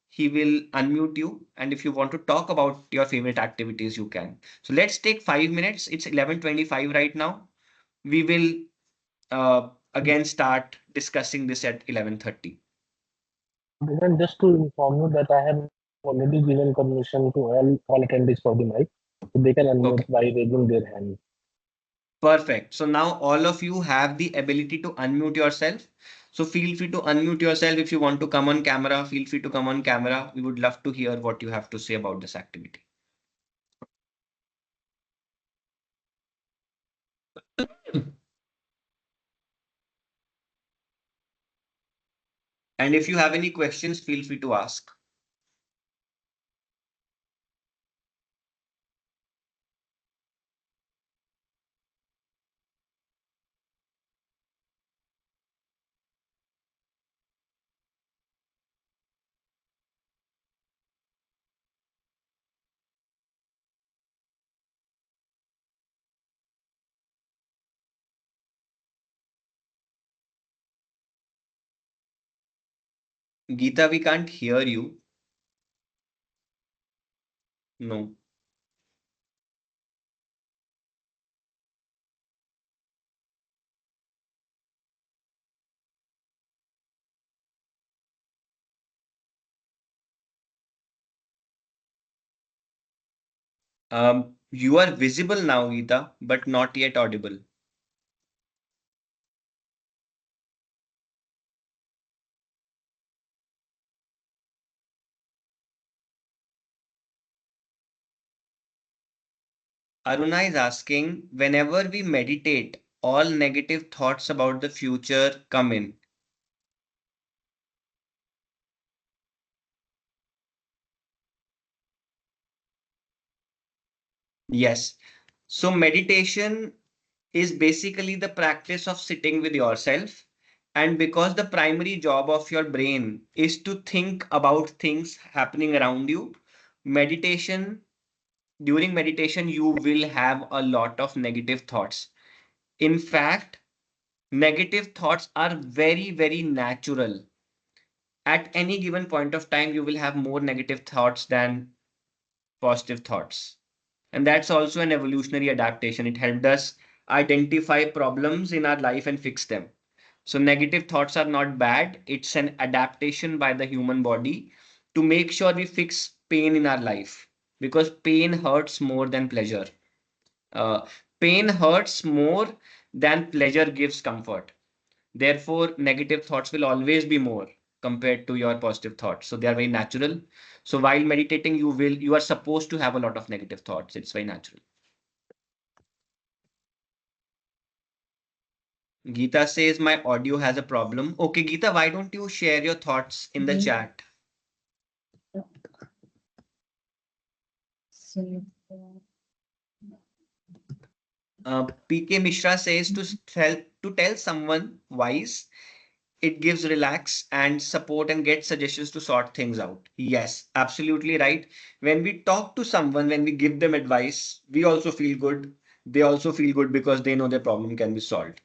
he will unmute you. And if you want to talk about your favorite activities, you can. So let's take 5 minutes. It's 11:25 right now. We will again start discussing this at 11:30. Then just to inform you that I have already given permission to all attendees for the mic, so they can unmute Okay, by raising their hand. perfect. So now all of you have the ability to unmute yourself. So feel free to unmute yourself. If you want to come on camera, feel free to come on camera. We would love to hear what you have to say about this activity. And if you have any questions, feel free to ask. Geeta, we can't hear you. No. You are visible now, Geeta, but not yet audible. Aruna is asking, whenever we meditate, all negative thoughts about the future come in. Yes. So meditation is basically the practice of sitting with yourself. And because the primary job of your brain is to think about things happening around you, meditation, during meditation, you will have a lot of negative thoughts. In fact, negative thoughts are very, very natural. At any given point of time, you will have more negative thoughts than positive thoughts. And that's also an evolutionary adaptation. It helped us identify problems in our life and fix them. So, negative thoughts are not bad. It's an adaptation by the human body to make sure we fix pain in our life because pain hurts more than pleasure. Uh, Pain hurts more than pleasure gives comfort. Therefore, negative thoughts will always be more compared to your positive thoughts. So they are very natural. So while meditating, you are supposed to have a lot of negative thoughts. It's very natural. Geeta says my audio has a problem. Okay, Geeta, why don't you share your thoughts in the chat? PK Mishra says to tell someone wise, it gives relax and support and get suggestions to sort things out. Yes, absolutely right. When we talk to someone, when we give them advice, we also feel good. They also feel good because they know their problem can be solved.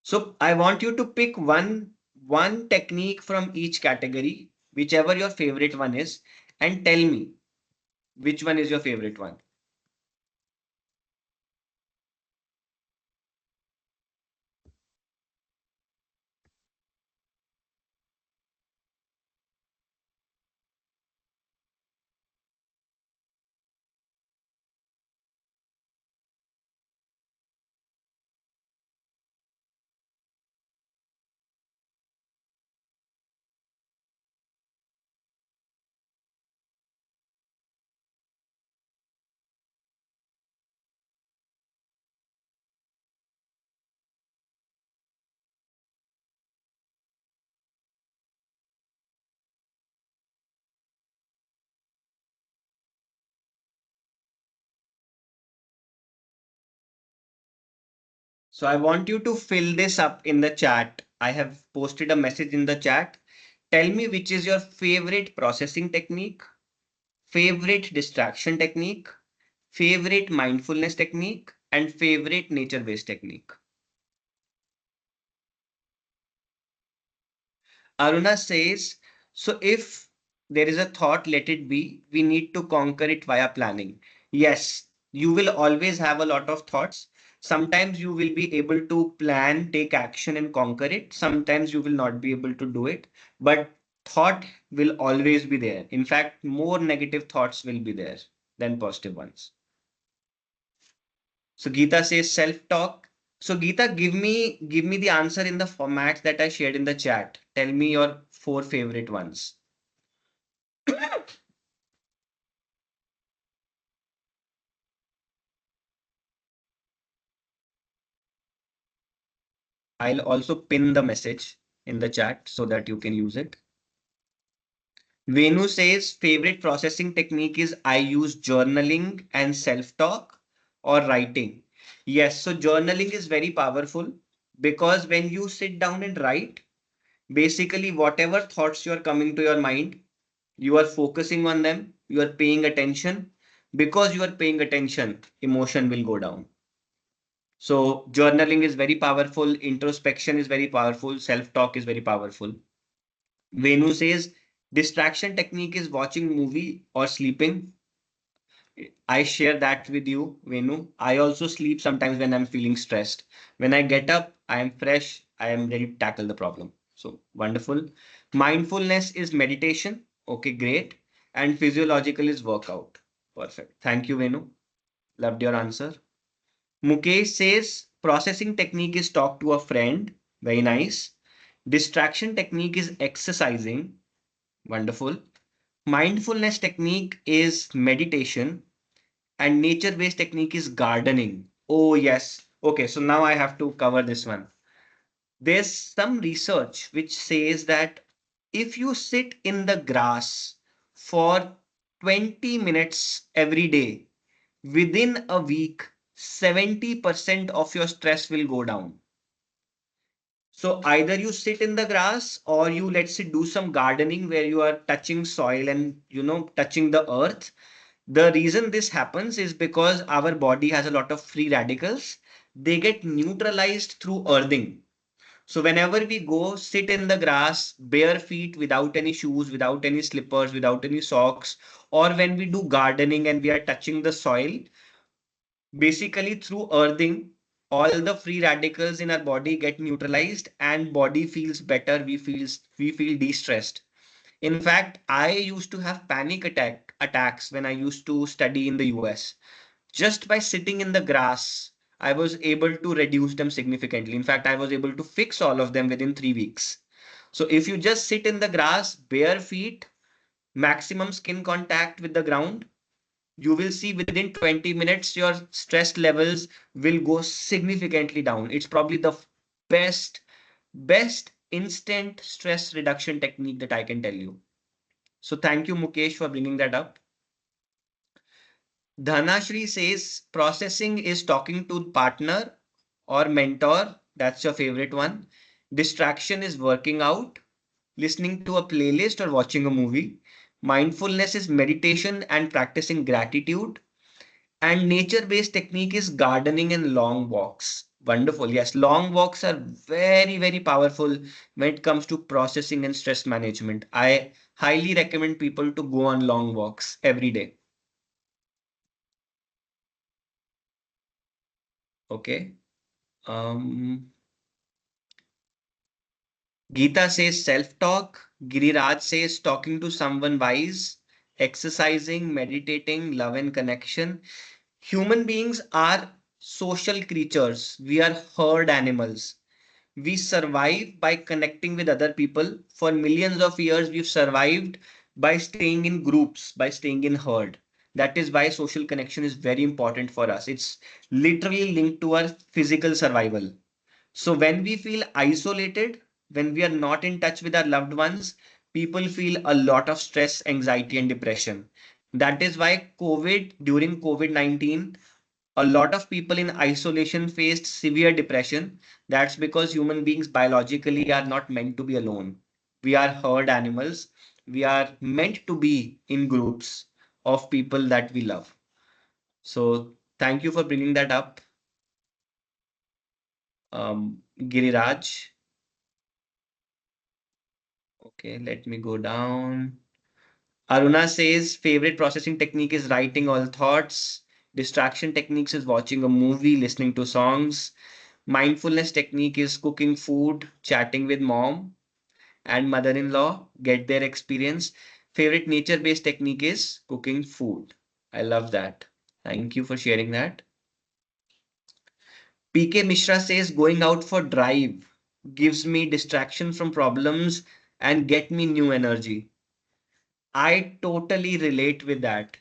So I want you to pick one technique from each category, whichever your favorite one is, and tell me which one is your favorite one. So I want you to fill this up in the chat. I have posted a message in the chat. Tell me which is your favorite processing technique, favorite distraction technique, favorite mindfulness technique, and favorite nature based technique. Aruna says, so if there is a thought, let it be. We need to conquer it via planning. Yes, you will always have a lot of thoughts. Sometimes you will be able to plan, take action, and conquer it. Sometimes you will not be able to do it. But thought will always be there. In fact, more negative thoughts will be there than positive ones. So Geeta says self-talk. So Geeta, give me the answer in the format that I shared in the chat. Tell me your four favorite ones. I'll also pin the message in the chat so that you can use it. Venu says favorite processing technique is I use journaling and self-talk or writing. Yes, so journaling is very powerful because when you sit down and write, basically whatever thoughts you are coming to your mind, you are focusing on them, you are paying attention. Because you are paying attention, emotion will go down. So journaling is very powerful, introspection is very powerful, self-talk is very powerful. Venu says distraction technique is watching movie or sleeping. I share that with you, Venu. I also sleep sometimes when I'm feeling stressed. When I get up, I am fresh, I am ready to tackle the problem. So wonderful. Mindfulness is meditation. Okay, great. And physiological is workout. Perfect. Thank you, Venu. Loved your answer. Mukesh says processing technique is talk to a friend. Very nice. Distraction technique is exercising. Wonderful. Mindfulness technique is meditation, and nature based technique is gardening. Oh, yes. Okay, so now I have to cover this one. There's some research which says that if you sit in the grass for 20 minutes every day, within a week, 70% of your stress will go down. So either you sit in the grass or you, let's say, do some gardening where you are touching soil and, touching the earth. The reason this happens is because our body has a lot of free radicals. They get neutralized through earthing. So whenever we go sit in the grass, bare feet, without any shoes, without any slippers, without any socks, or when we do gardening and we are touching the soil, basically through earthing, all the free radicals in our body get neutralized and body feels better. We feel de-stressed. In fact, I used to have attacks when I used to study in the US. Just by sitting in the grass, I was able to reduce them significantly. In fact, I was able to fix all of them within 3 weeks. So if you just sit in the grass, bare feet, maximum skin contact with the ground, you will see within 20 minutes your stress levels will go significantly down. It's probably the best instant stress reduction technique that I can tell you. So thank you, Mukesh, for bringing that up. Dhanashri says processing is talking to partner or mentor. That's your favorite one. Distraction is working out, listening to a playlist, or watching a movie. Mindfulness is meditation and practicing gratitude. And nature-based technique is gardening and long walks. Wonderful. Yes, long walks are very, very powerful when it comes to processing and stress management. I highly recommend people to go on long walks every day. Okay. Um, Geeta says self-talk. Giriraj says talking to someone wise, exercising, meditating, love and connection. Human beings are social creatures. We are herd animals. We survive by connecting with other people. For millions of years, we've survived by staying in groups, by staying in herd. That is why social connection is very important for us. It's literally linked to our physical survival. So when we feel isolated, when we are not in touch with our loved ones, people feel a lot of stress, anxiety, and depression. That is why during COVID-19, a lot of people in isolation faced severe depression. That's because human beings biologically are not meant to be alone. We are herd animals. We are meant to be in groups of people that we love. So thank you for bringing that up, Giriraj. Okay, let me go down. Aruna says favorite processing technique is writing all thoughts. Distraction techniques is watching a movie, listening to songs. Mindfulness technique is cooking food, chatting with mom and mother-in-law, get their experience. Favorite nature-based technique is cooking food. I love that. Thank you for sharing that. PK Mishra says going out for drive gives me distraction from problems and get me new energy. I totally relate with that.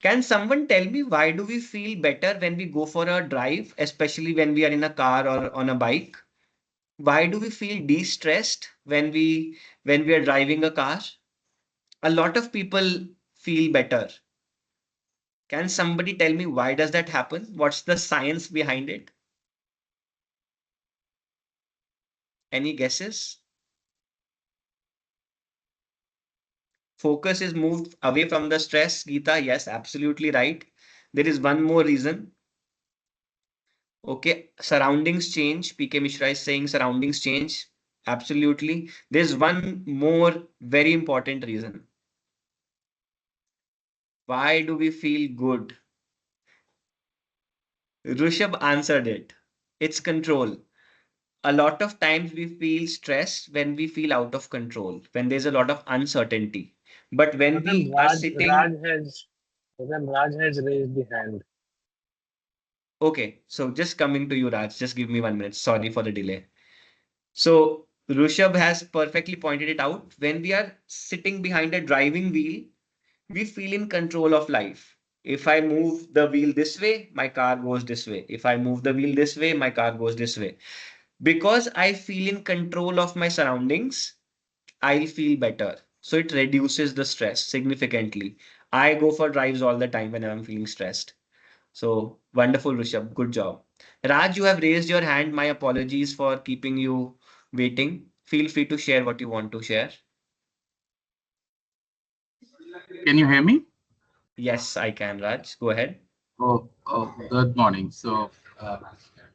Can someone tell me why do we feel better when we go for a drive, especially when we are in a car or on a bike? Why do we feel de-stressed when we are driving a car? A lot of people feel better. Can somebody tell me why does that happen? What's the science behind it? Any guesses? Focus is moved away from the stress, Geeta. Yes, absolutely right. There is one more reason. Okay, surroundings change. PK Mishra is saying surroundings change. Absolutely. There's one more very important reason. Why do we feel good? Rishabh answered it. It's control. A lot of times we feel stressed when we feel out of control, when there's a lot of uncertainty. But when Then we are sitting, Raj has raised the hand. okay, so just coming to you, Raj, just give me 1 minute. Sorry for the delay. So Rishabh has perfectly pointed it out. When we are sitting behind a driving wheel, we feel in control of life. If I move the wheel this way, my car goes this way. If I move the wheel this way, my car goes this way. Because I feel in control of my surroundings, I'll feel better. So it reduces the stress significantly. I go for drives all the time when I'm feeling stressed. So wonderful, Rishabh. Good job. Raj, you have raised your hand. My apologies for keeping you waiting. Feel free to share what you want to share. Can you hear me? Yes, I can, Raj. Go ahead. Good morning. Uh,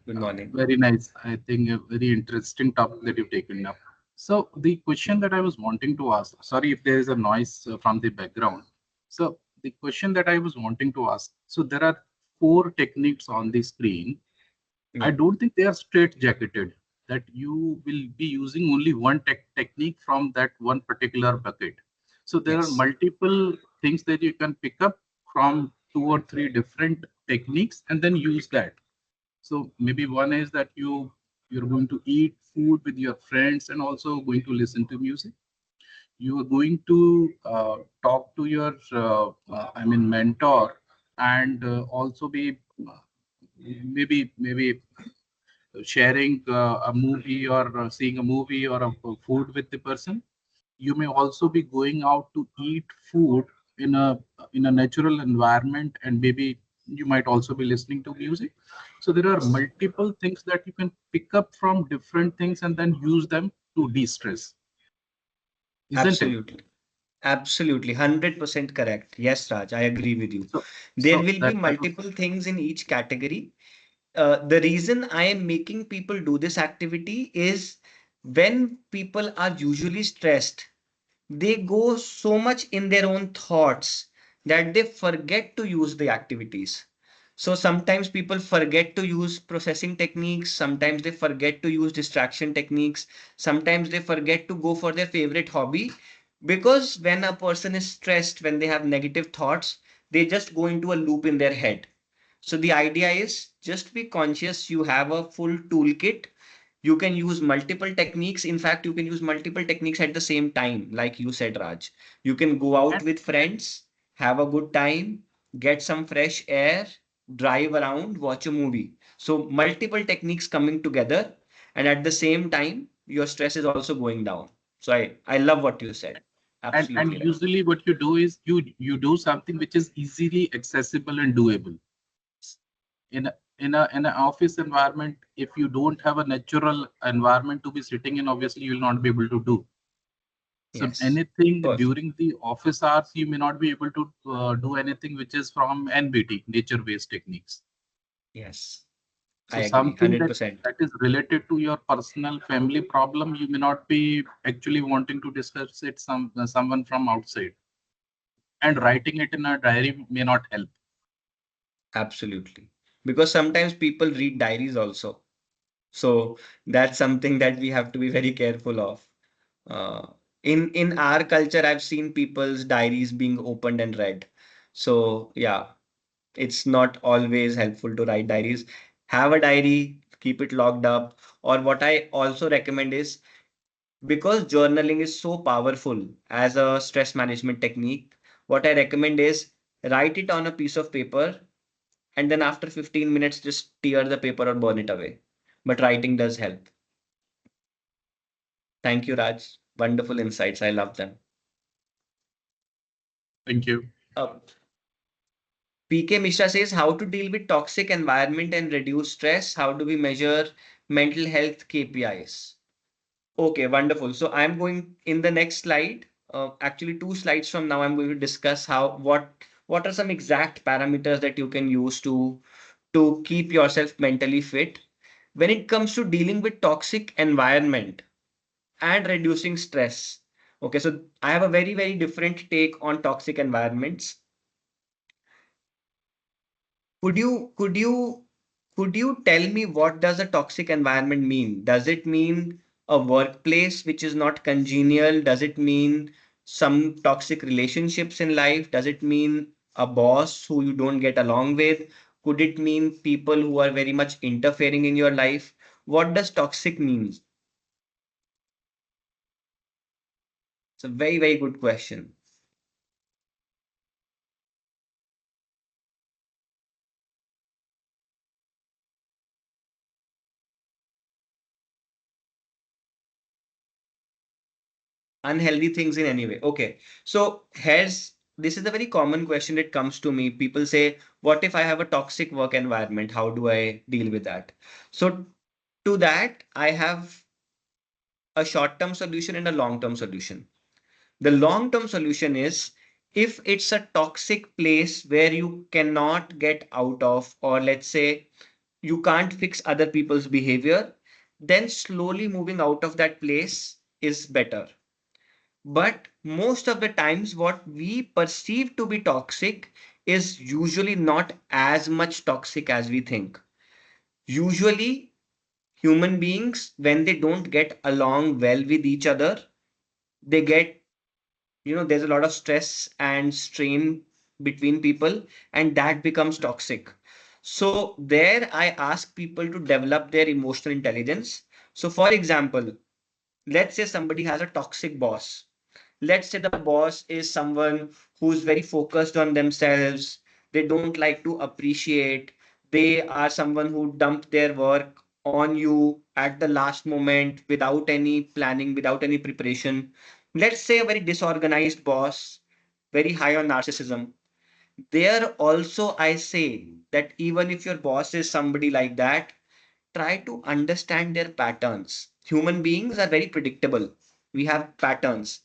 Good morning. very nice. I think a very interesting topic that you've taken up. So, the question that I was wanting to ask, sorry if there is a noise from the background. So, the question that I was wanting to ask, so there are four techniques on the screen. I Hmm. don't think they are straight jacketed, that you will be using only one technique from that one particular bucket. So there are Yes, multiple things that you can pick up from two or three different techniques and then use that. So maybe one is that you're going to eat food with your friends and also going to listen to music. You are going to talk to your mentor and also be maybe sharing a movie or seeing a movie or a food with the person. You may also be going out to eat food in a natural environment, and maybe you might also be listening to music. So there are multiple things that you can pick up from different things and then use them to de-stress, isn't it? absolutely. Absolutely. 100% correct. Yes, Raj, I agree with you. So There so will be that multiple things in each category. The reason I am making people do this activity is when people are usually stressed, they go so much in their own thoughts that they forget to use the activities. So sometimes people forget to use processing techniques, sometimes they forget to use distraction techniques, sometimes they forget to go for their favorite hobby, because when a person is stressed, when they have negative thoughts, they just go into a loop in their head. So the idea is just be conscious, you have a full toolkit. You can use multiple techniques. In fact, you can use multiple techniques at the same time, like you said, Raj. You can go out and with friends, have a good time, get some fresh air, drive around, watch a movie. So, multiple techniques coming together, and at the same time, your stress is also going down. So, I love what you said. and Absolutely right. usually what you do is you do something which is easily accessible and doable. In an office environment, if you don't have a natural environment to be sitting in, obviously you will not be able to do. So Yes. anything Perfect. during the office hours, you may not be able to do anything which is from NBT, nature based techniques. Yes. I So agree. something that 100%. that is related to your personal family problem, you may not be actually wanting to discuss it someone from outside, and writing it in a diary may not help. Absolutely. Because sometimes people read diaries also. So that's something that we have to be very careful of. Uh, in our culture, I've seen people's diaries being opened and read. So yeah, it's not always helpful to write diaries. Have a diary, keep it locked up. Or what I also recommend is, because journaling is so powerful as a stress management technique, what I recommend is write it on a piece of paper, and then after 15 minutes just tear the paper or burn it away. But writing does help. Thank you, Raj. Wonderful insights. I love them. Thank you. Uh, PK Mishra says, how to deal with toxic environment and reduce stress? How do we measure mental health KPIs? Okay, wonderful. So I'm going in the next slide. Actually, 2 slides from now, I'm going to discuss what are some exact parameters that you can use to keep yourself mentally fit when it comes to dealing with toxic environment and reducing stress. Okay, so I have a very different take on toxic environments. Could you tell me what does a toxic environment mean? Does it mean a workplace which is not congenial? Does it mean some toxic relationships in life? Does it mean a boss who you don't get along with? Could it mean people who are very much interfering in your life? What does toxic mean? It's a very good question. Unhealthy things in any way. Okay. So here's this is a very common question that comes to me. People say, what if I have a toxic work environment? How do I deal with that? So to that, I have a short-term solution and a long-term solution. The long-term solution is if it's a toxic place where you cannot get out of, or let's say you can't fix other people's behavior, then slowly moving out of that place is better. But most of the times, what we perceive to be toxic is usually not as much toxic as we think. Usually, human beings, when they don't get along well with each other, they get, there's a lot of stress and strain between people, and that becomes toxic. So, there I ask people to develop their emotional intelligence. So, for example, let's say somebody has a toxic boss. Let's say the boss is someone who's very focused on themselves. They don't like to appreciate. They are someone who dump their work on you at the last moment without any planning, without any preparation. Let's say a very disorganized boss, very high on narcissism. There also, I say that even if your boss is somebody like that, try to understand their patterns. Human beings are very predictable. We have patterns.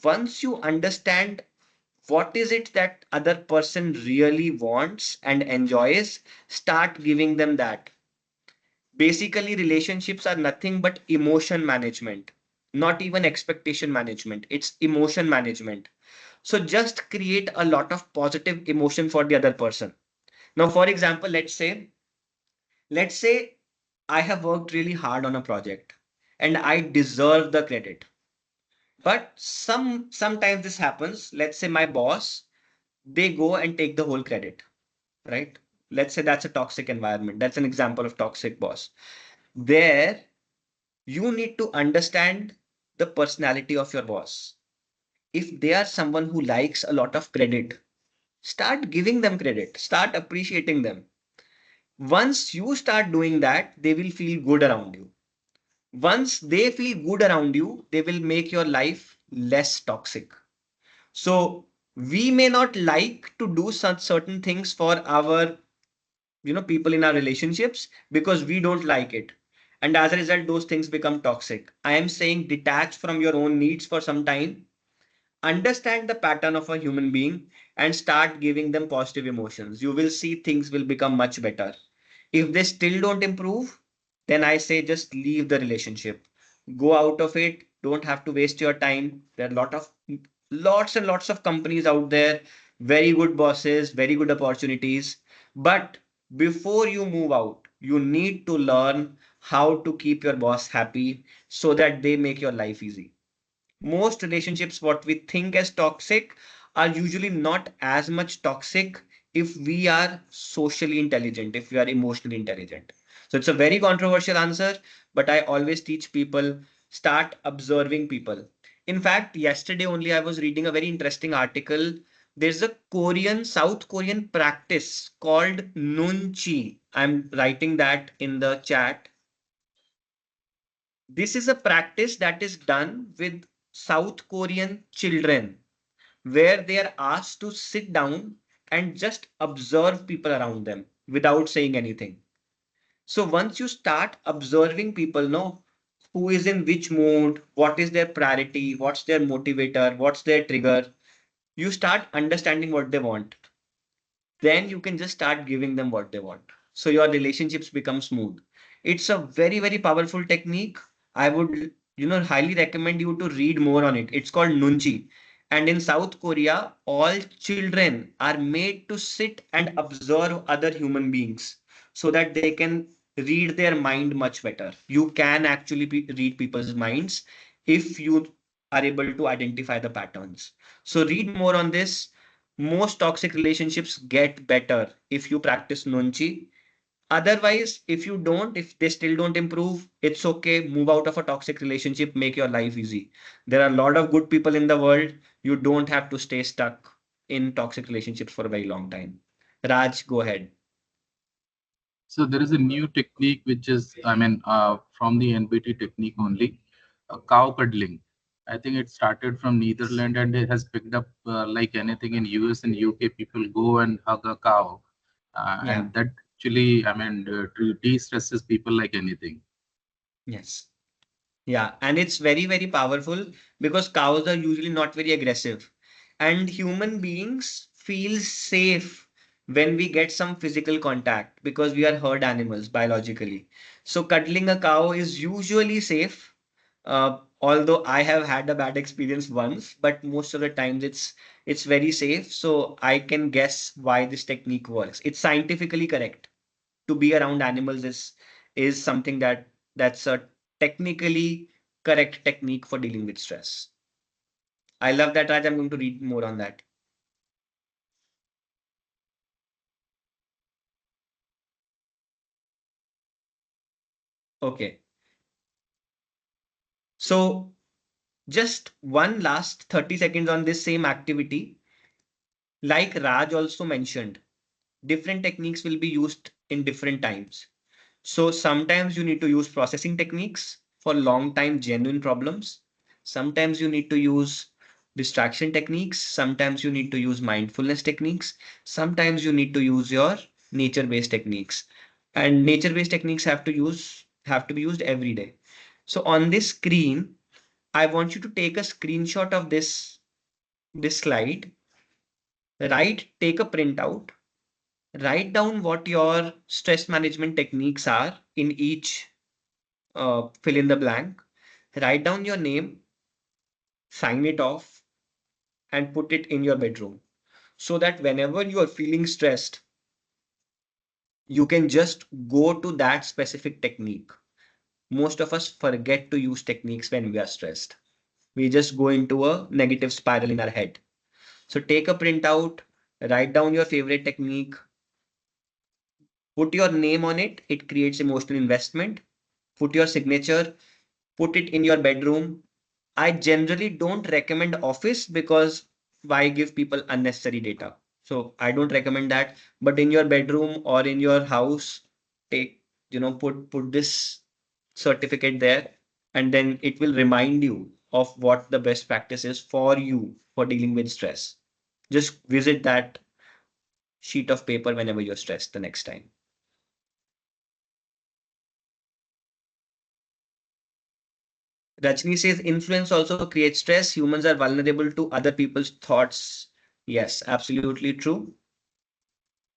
Once you understand what is it that other person really wants and enjoys, start giving them that. Basically, relationships are nothing but emotion management, not even expectation management. It's emotion management. So just create a lot of positive emotion for the other person. Now, for example, let's say I have worked really hard on a project and I deserve the credit. But sometimes this happens. Let's say my boss, they go and take the whole credit, right? Let's say that's a toxic environment. That's an example of toxic boss. There you need to understand the personality of your boss. If they are someone who likes a lot of credit, start giving them credit, start appreciating them. Once you start doing that, they will feel good around you. Once they feel good around you, they will make your life less toxic. So we may not like to do such certain things for our, people in our relationships because we don't like it. And as a result, those things become toxic. I am saying detach from your own needs for some time, understand the pattern of a human being, and start giving them positive emotions. You will see things will become much better. If they still don't improve, then I say just leave the relationship. Go out of it. Don't have to waste your time. There are lots and lots of companies out there, very good bosses, very good opportunities. But before you move out, you need to learn how to keep your boss happy so that they make your life easy. Most relationships, what we think as toxic, are usually not as much toxic if we are socially intelligent, if we are emotionally intelligent. So it's a very controversial answer, but I always teach people start observing people. In fact, yesterday only I was reading a very interesting article. There's a South Korean practice called Nunchi. I'm writing that in the chat. This is a practice that is done with South Korean children, where they are asked to sit down and just observe people around them without saying anything. So once you start observing people, know who is in which mood, what is their priority, what's their motivator, what's their trigger, you start understanding what they want. Then you can just start giving them what they want. So your relationships become smooth. It's a very, very powerful technique. I would, highly recommend you to read more on it. It's called Nunchi. And in South Korea, all children are made to sit and observe other human beings so that they can read their mind much better. You can actually read people's minds if you are able to identify the patterns. So read more on this. Most toxic relationships get better if you practice Nunchi. Otherwise, if they still don't improve, it's okay. Move out of a toxic relationship, make your life easy. There are a lot of good people in the world. You don't have to stay stuck in toxic relationships for a very long time. Raj, go ahead. So there is a new technique which is, from the NBT technique only, cow cuddling. I think it started from Netherlands and it has picked up like anything in US and UK. People go and hug a cow, Yeah, and that actually, de-stresses people like anything. yes. Yeah, and it's very, very powerful because cows are usually not very aggressive. And human beings feel safe when we get some physical contact because we are herd animals biologically. So cuddling a cow is usually safe. Although I have had a bad experience once, but most of the times it's very safe. So I can guess why this technique works. It's scientifically correct. To be around animals is something that's a technically correct technique for dealing with stress. I love that, Raj. I'm going to read more on that. Okay. So just one last 30 seconds on this same activity. Like Raj also mentioned, different techniques will be used in different times. So sometimes you need to use processing techniques for long time genuine problems. Sometimes you need to use distraction techniques. Sometimes you need to use mindfulness techniques. Sometimes you need to use your nature-based techniques. And nature-based techniques have to be used every day. So on this screen, I want you to take a screenshot of this slide, take a printout, write down what your stress management techniques are in each fill in the blank, write down your name, sign it off, and put it in your bedroom so that whenever you are feeling stressed, you can just go to that specific technique. Most of us forget to use techniques when we are stressed. We just go into a negative spiral in our head. So take a printout, write down your favorite technique, put your name on it. It creates emotional investment. Put your signature, put it in your bedroom. I generally don't recommend office because why give people unnecessary data? So I don't recommend that. But in your bedroom or in your house, take, put this certificate there, and then it will remind you of what the best practice is for you for dealing with stress. Just visit that sheet of paper whenever you're stressed the next time. Rajni says influence also creates stress. Humans are vulnerable to other people's thoughts. Yes, absolutely true.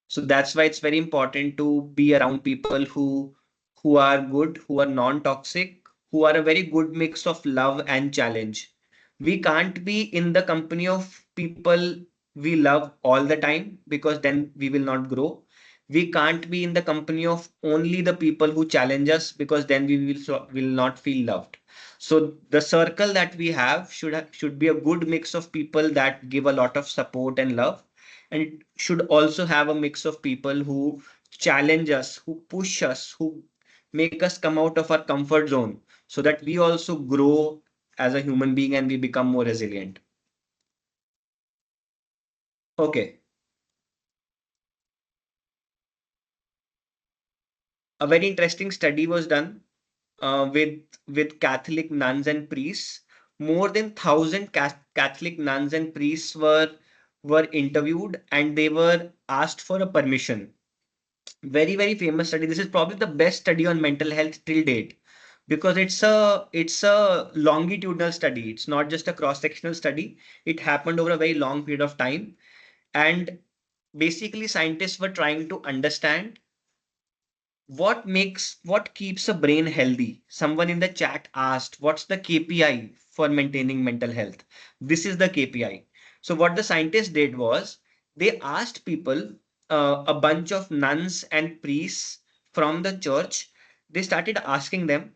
So that's why it's very important to be around people who are good, who are non-toxic, who are a very good mix of love and challenge. We can't be in the company of people we love all the time because then we will not grow. We can't be in the company of only the people who challenge us because then we will not feel loved. So the circle that we have should be a good mix of people that give a lot of support and love, and it should also have a mix of people who challenge us, who push us, who make us come out of our comfort zone so that we also grow as a human being and we become more resilient. Okay, a very interesting study was done with Catholic nuns and priests. More than 1,000 Catholic nuns and priests were interviewed, and they were asked for a permission. Very, very famous study. This is probably the best study on mental health till date, because it's a longitudinal study. It's not just a cross-sectional study. It happened over a very long period of time. And basically, scientists were trying to understand what keeps a brain healthy. Someone in the chat asked, what's the KPI for maintaining mental health? This is the KPI. So what the scientists did was they asked people, a bunch of nuns and priests from the church. They started asking them,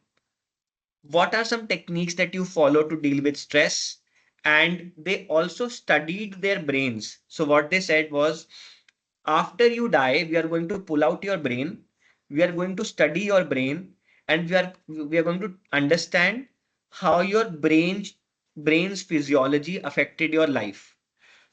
what are some techniques that you follow to deal with stress? And they also studied their brains. So what they said was, after you die, we are going to pull out your brain, we are going to study your brain, and we are going to understand how your brain's physiology affected your life.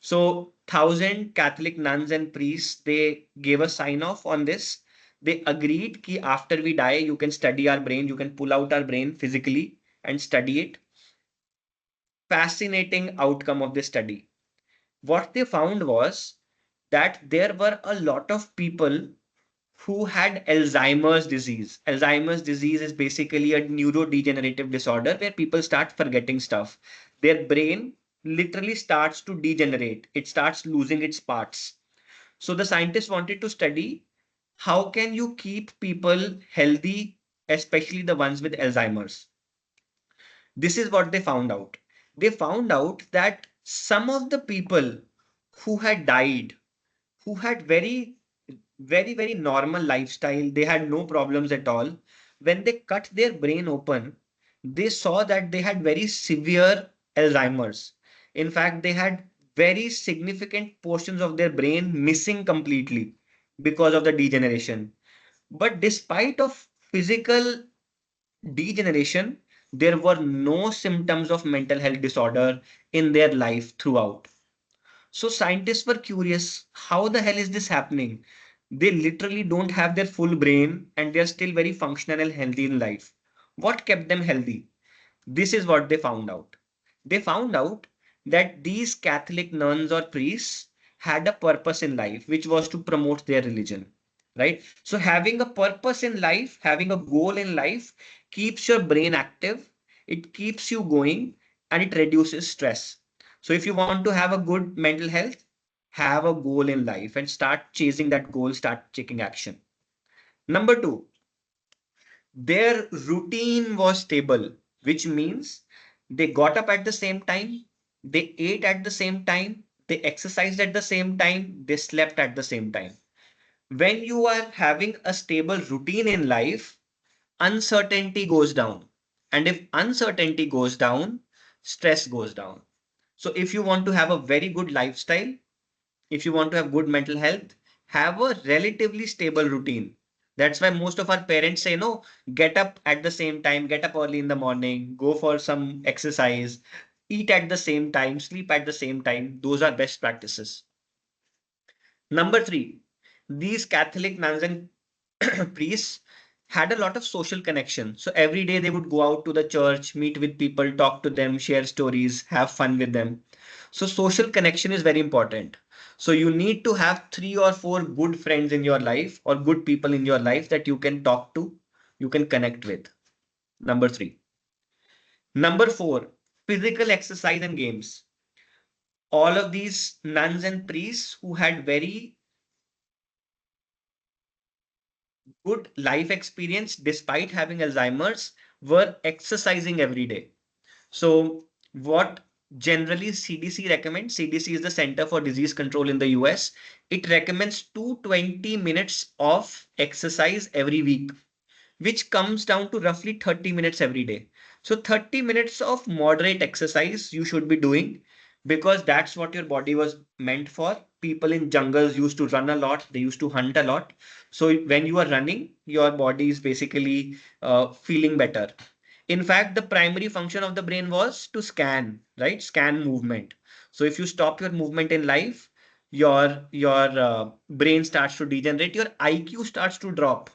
So 1,000 Catholic nuns and priests, they gave a sign off on this. They agreed that after we die, you can study our brain, you can pull out our brain physically and study it. Fascinating outcome of this study. What they found was that there were a lot of people who had Alzheimer's disease. Alzheimer's disease is basically a neurodegenerative disorder where people start forgetting stuff. Their brain literally starts to degenerate, it starts losing its parts. So the scientists wanted to study how can you keep people healthy, especially the ones with Alzheimer's. This is what they found out. They found out that some of the people who had died, who had very normal lifestyle, they had no problems at all. When they cut their brain open, they saw that they had very severe Alzheimer's. In fact, they had very significant portions of their brain missing completely because of the degeneration. But despite of physical degeneration, there were no symptoms of mental health disorder in their life throughout. So scientists were curious, how the hell is this happening? They literally don't have their full brain and they're still very functional and healthy in life. What kept them healthy? This is what they found out. They found out that these Catholic nuns or priests had a purpose in life, which was to promote their religion, right? So having a purpose in life, having a goal in life keeps your brain active, it keeps you going, and it reduces stress. So if you want to have a good mental health, have a goal in life and start chasing that goal, start taking action. Number two, their routine was stable, which means they got up at the same time, they ate at the same time, they exercised at the same time, they slept at the same time. When you are having a stable routine in life, uncertainty goes down. And if uncertainty goes down, stress goes down. So if you want to have a very good lifestyle, if you want to have good mental health, have a relatively stable routine. That's why most of our parents say, no, get up at the same time, get up early in the morning, go for some exercise, eat at the same time, sleep at the same time. Those are best practices. Number three, these Catholic nuns and priests had a lot of social connection. So every day they would go out to the church, meet with people, talk to them, share stories, have fun with them. So social connection is very important. So you need to have 3 or 4 good friends in your life or good people in your life that you can talk to, you can connect with. Number three. Number four, physical exercise and games. All of these nuns and priests who had very good life experience despite having Alzheimer's were exercising every day. So what generally CDC recommends, CDC is the Center for Disease Control in the US, it recommends 220 minutes of exercise every week, which comes down to roughly 30 minutes every day. So 30 minutes of moderate exercise you should be doing, because that's what your body was meant for. People in jungles used to run a lot, they used to hunt a lot. So when you are running, your body is basically feeling better. In fact, the primary function of the brain was to scan, right? Scan movement. So if you stop your movement in life, your brain starts to degenerate, your IQ starts to drop.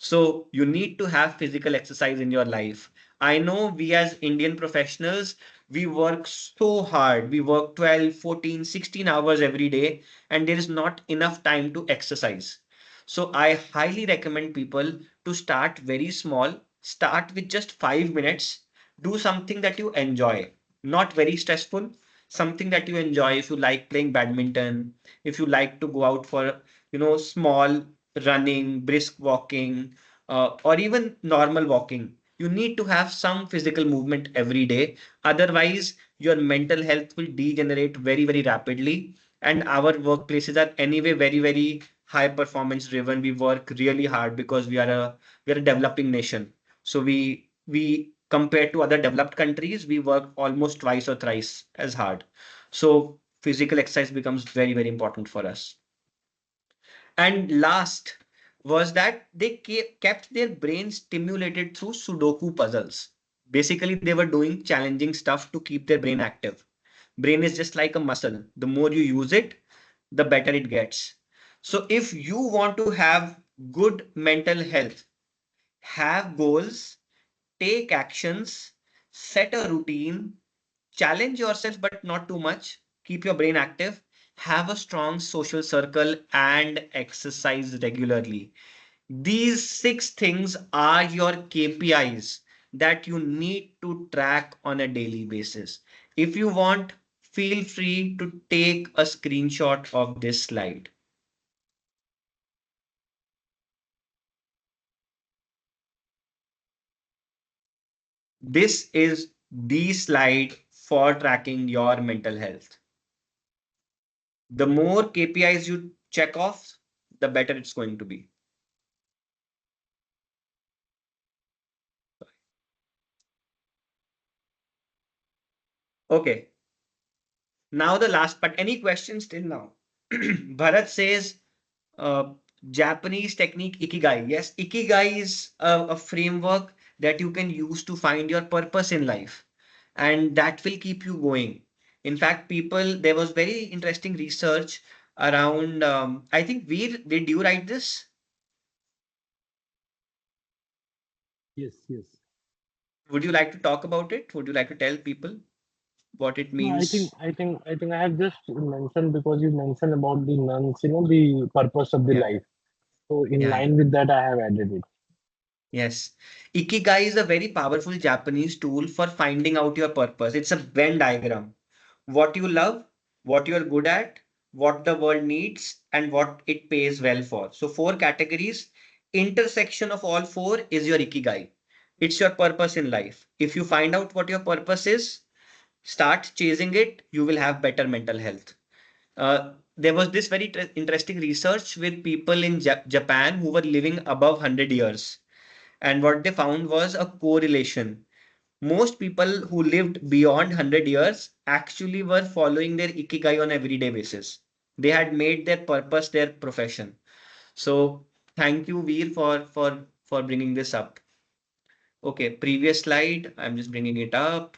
So you need to have physical exercise in your life. I know we as Indian professionals, we work so hard. We work 12, 14, 16 hours every day, and there is not enough time to exercise. So I highly recommend people to start very small, start with just 5 minutes, do something that you enjoy, not very stressful, something that you enjoy. If you like playing badminton, if you like to go out for, small running, brisk walking, or even normal walking. You need to have some physical movement every day. Otherwise, your mental health will degenerate very, very rapidly. And our workplaces are anyway very, very high performance driven. We work really hard because we are a developing nation. So we compared to other developed countries, we work almost twice or thrice as hard. So physical exercise becomes very, very important for us. And last was that they kept their brain stimulated through Sudoku puzzles. Basically, they were doing challenging stuff to keep their brain active. Brain is just like a muscle. The more you use it, the better it gets. So if you want to have good mental health, have goals, take actions, set a routine, challenge yourself, but not too much. Keep your brain active. Have a strong social circle and exercise regularly. These six things are your KPIs that you need to track on a daily basis. If you want, feel free to take a screenshot of this slide. This is the slide for tracking your mental health. The more KPIs you check off, the better it's going to be. Okay, now the last part. Any questions till now? Bharat says, uh, Japanese technique Ikigai. Yes, Ikigai is a framework that you can use to find your purpose in life, and that will keep you going. In fact, there was very interesting research around, I think, Veer, did you write this? Yes, yes. Would you like to talk about it? Would you like to tell people what it No, means? I think I have just mentioned because you mentioned about the nuns, the purpose of the Yeah, life. So in yeah, yeah. line with that, I have added it. Yes. Ikigai is a very powerful Japanese tool for finding out your purpose. It's a Venn diagram. What you love, what you're good at, what the world needs, and what it pays well for. So, four categories. Intersection of all four is your Ikigai. It's your purpose in life. If you find out what your purpose is, start chasing it, you will have better mental health. There was this very interesting research with people in Japan who were living above 100 years. And what they found was a correlation. Most people who lived beyond 100 years actually were following their ikigai on everyday basis. They had made their purpose their profession. So thank you, Veer, for bringing this up. Okay, previous slide. I'm just bringing it up.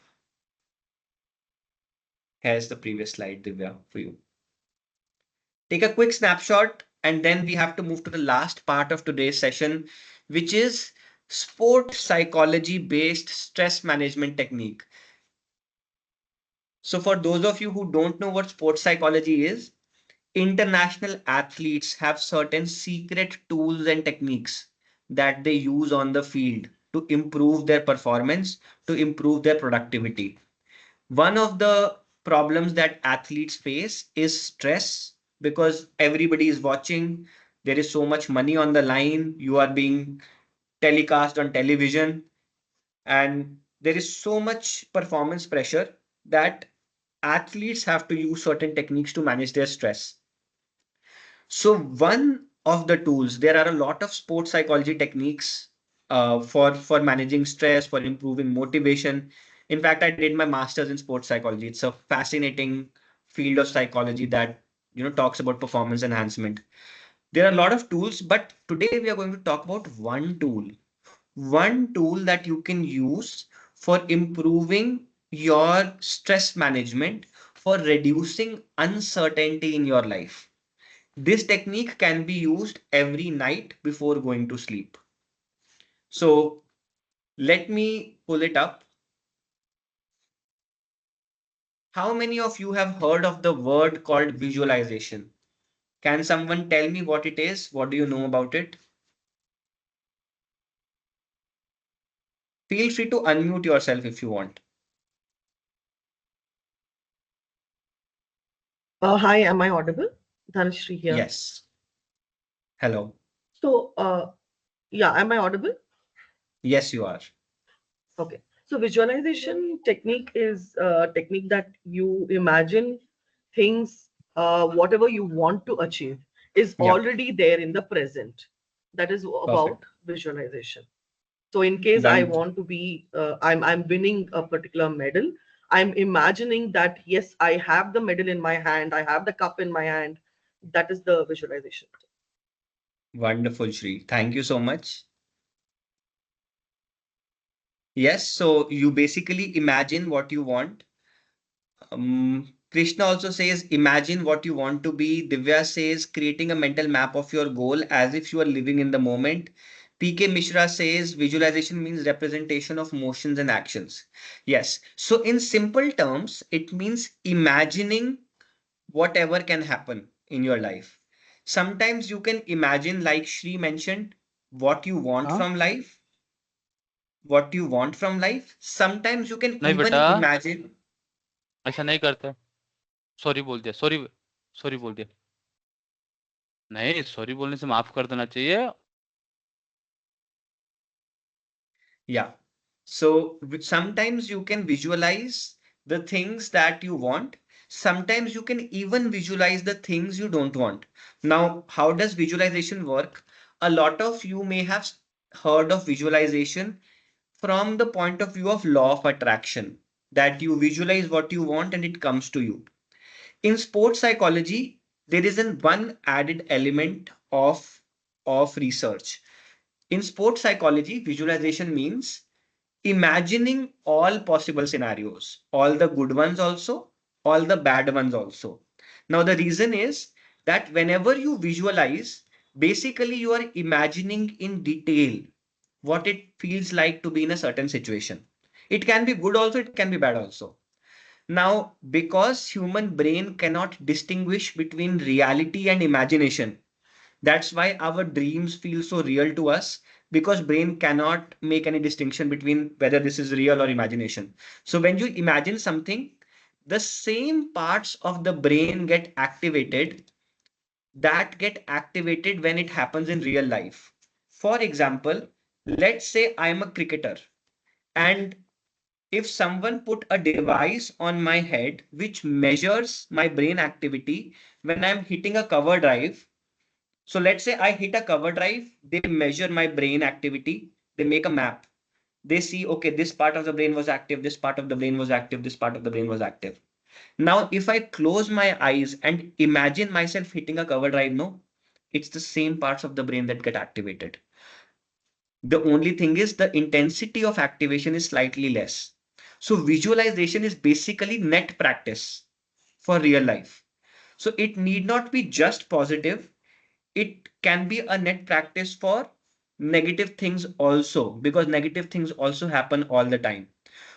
Here's the previous slide, Divya, for you. Take a quick snapshot, and then we have to move to the last part of today's session, which is sport psychology based stress management technique. So, for those of you who don't know what sports psychology is, international athletes have certain secret tools and techniques that they use on the field to improve their performance, to improve their productivity. One of the problems that athletes face is stress because everybody is watching. There is so much money on the line. You are being telecast on television, and there is so much performance pressure that athletes have to use certain techniques to manage their stress. So, one of the tools, there are a lot of sports psychology techniques for managing stress, for improving motivation. In fact, I did my master's in sports psychology. It's a fascinating field of psychology that talks about performance enhancement. There are a lot of tools, but today we are going to talk about one tool that you can use for improving your stress management, for reducing uncertainty in your life. This technique can be used every night before going to sleep. So let me pull it up. How many of you have heard of the word called visualization? Can someone tell me what it is? What do you know about it? Feel free to unmute yourself if you want. Hi, am I audible? Dhanashri here. Yes. Hello. So, yeah, am I audible? Yes, you are. Okay. So, visualization technique is a technique that you imagine things, whatever you want to achieve is Yeah. already there in the present. That is about Perfect. visualization. So, in case I Done. want to be, I'm winning a particular medal, I'm imagining that yes, I have the medal in my hand, I have the cup in my hand. That is the visualization. Wonderful, Shri. Thank you so much. Yes, so you basically imagine what you want. Krishna also says, imagine what you want to be. Divya says, creating a mental map of your goal as if you are living in the moment. PK Mishra says, visualization means representation of motions and actions. Yes, so in simple terms, it means imagining whatever can happen in your life. Sometimes you can imagine, like Shri mentioned, what you want हाँ from life, what you want from life. Sometimes you can नहीं even बेटा imagine. ऐसा नहीं करते sorry बोल दिया sorry sorry बोल दिया नहीं सॉरी बोलने से माफ कर देना चाहिए Yeah. So sometimes you can visualize the things that you want. Sometimes you can even visualize the things you don't want. Now, how does visualization work? A lot of you may have heard of visualization from the point of view of law of attraction, that you visualize what you want and it comes to you. In sports psychology, there is an one added element of research. In sports psychology, visualization means imagining all possible scenarios, all the good ones also, all the bad ones also. Now, the reason is that whenever you visualize, basically you are imagining in detail what it feels like to be in a certain situation. It can be good also, it can be bad also. Now, because human brain cannot distinguish between reality and imagination, that's why our dreams feel so real to us, because brain cannot make any distinction between whether this is real or imagination. So when you imagine something, the same parts of the brain get activated that get activated when it happens in real life. For example, let's say I'm a cricketer, and if someone put a device on my head which measures my brain activity when I'm hitting a cover drive. So let's say I hit a cover drive, they measure my brain activity, they make a map. They see, okay, this part of the brain was active, this part of the brain was active, this part of the brain was active. Now, if I close my eyes and imagine myself hitting a cover drive, no, it's the same parts of the brain that get activated. The only thing is the intensity of activation is slightly less. So visualization is basically net practice for real life. So it need not be just positive, it can be a net practice for negative things also, because negative things also happen all the time.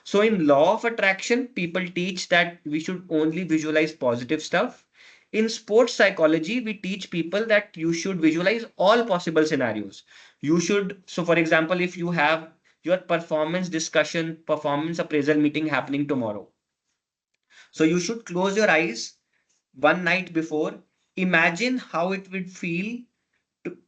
So in law of attraction, people teach that we should only visualize positive stuff. In sports psychology, we teach people that you should visualize all possible scenarios. You should, so for example, if you have your performance discussion, performance appraisal meeting happening tomorrow, so you should close your eyes one night before, imagine how it would feel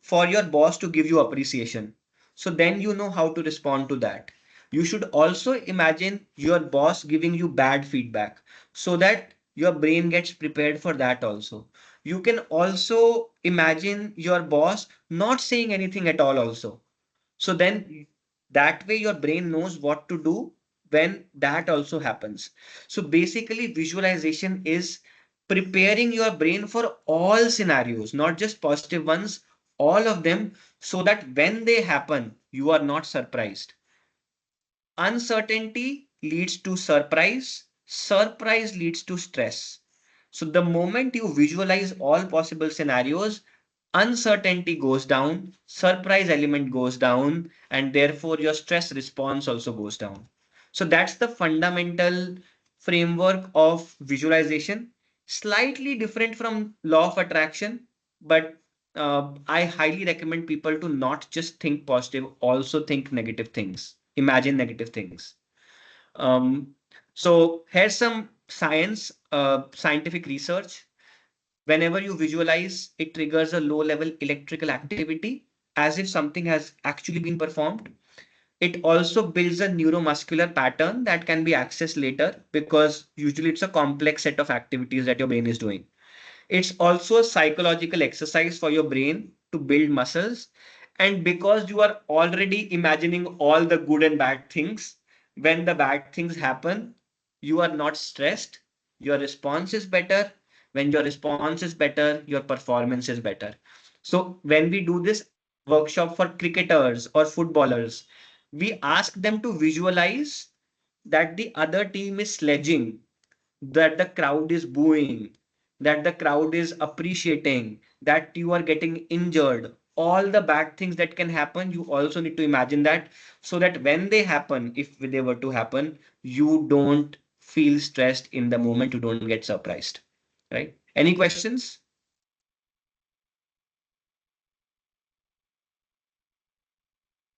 for your boss to give you appreciation. So then you know how to respond to that. You should also imagine your boss giving you bad feedback so that your brain gets prepared for that also. You can also imagine your boss not saying anything at all also. So then that way your brain knows what to do when that also happens. So basically, visualization is preparing your brain for all scenarios, not just positive ones, all of them, so that when they happen, you are not surprised. Uncertainty leads to surprise, surprise leads to stress. So the moment you visualize all possible scenarios, uncertainty goes down, surprise element goes down, and therefore your stress response also goes down. So that's the fundamental framework of visualization. Slightly different from law of attraction, but I highly recommend people to not just think positive, also think negative things, imagine negative things. Um, so here's some scientific research. Whenever you visualize, it triggers a low level electrical activity as if something has actually been performed. It also builds a neuromuscular pattern that can be accessed later because usually it's a complex set of activities that your brain is doing. It's also a psychological exercise for your brain to build muscles. And because you are already imagining all the good and bad things, when the bad things happen, you are not stressed. Your response is better. When your response is better, your performance is better. So when we do this workshop for cricketers or footballers, we ask them to visualize that the other team is sledging, that the crowd is booing, that the crowd is appreciating, that you are getting injured. All the bad things that can happen, you also need to imagine that, so that when they happen, if they were to happen, you don't feel stressed in the moment, you don't get surprised. Right? Any questions?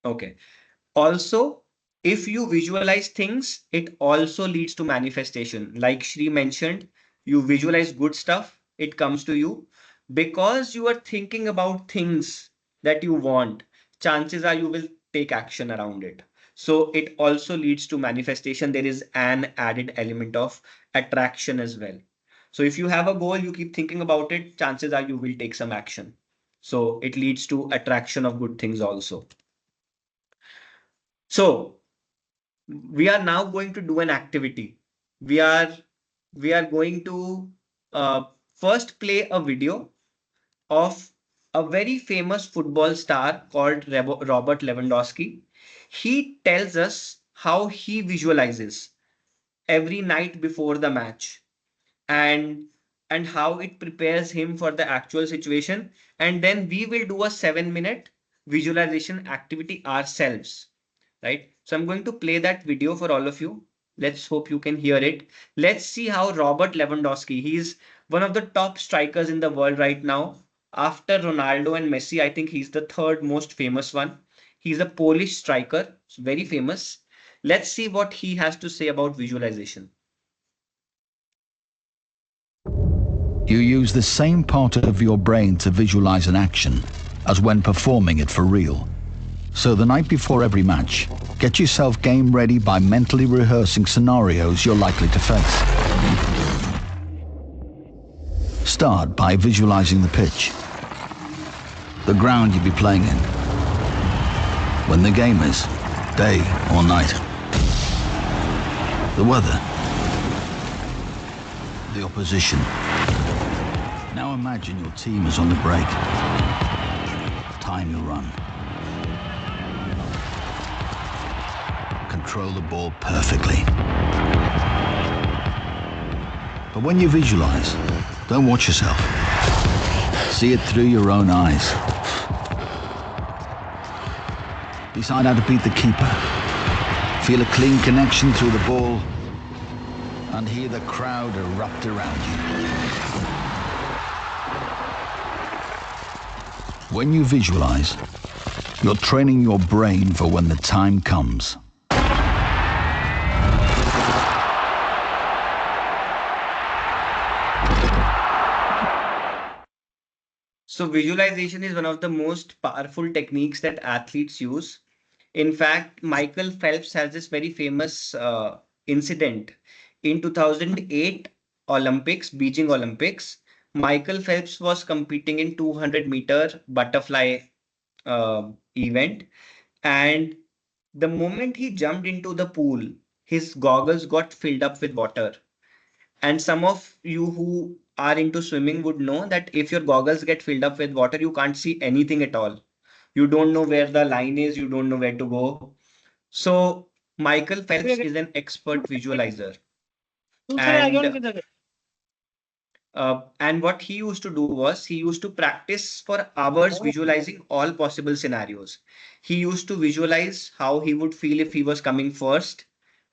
Okay. Also, if you visualize things, it also leads to manifestation. Like Shri mentioned, you visualize good stuff, it comes to you. Because you are thinking about things that you want, chances are you will take action around it. So it also leads to manifestation. There is an added element of attraction as well. So if you have a goal, you keep thinking about it, chances are you will take some action. So it leads to attraction of good things also. So we are now going to do an activity. We are we are going to first play a video of a very famous football star called Robert Lewandowski. He tells us how he visualizes every night before the match, and how it prepares him for the actual situation. And then we will do a 7-minute visualization activity ourselves, right? So I'm going to play that video for all of you. Let's hope you can hear it. Let's see how Robert Lewandowski, he's one of the top strikers in the world right now. After Ronaldo and Messi, I think he's the third most famous one. He's a Polish striker, very famous. Let's see what he has to say about visualization. You use the same part of your brain to visualize an action as when performing it for real. So the night before every match, get yourself game ready by mentally rehearsing scenarios you're likely to face. Start by visualizing the pitch, the ground you'll be playing in, when the game is, day or night, the weather, the opposition. Now imagine your team is on the break. Time your run. Control the ball perfectly. But when you visualize, don't watch yourself. See it through your own eyes. Decide how to beat the keeper. Feel a clean connection through the ball and hear the crowd erupt around you. When you visualize, you're training your brain for when the time comes. So visualization is one of the most powerful techniques that athletes use. In fact, Michael Phelps has this very famous incident in 2008 Olympics, Beijing Olympics. Michael Phelps was competing in 200-meter butterfly event, and the moment he jumped into the pool, his goggles got filled up with water. And some of you who are into swimming would know that if your goggles get filled up with water, you can't see anything at all. You don't know where the line is, you don't know where to go. So Michael Phelps is an expert visualizer. And And what he used to do was he used to practice for hours visualizing all possible scenarios. He used to visualize how he would feel if he was coming first,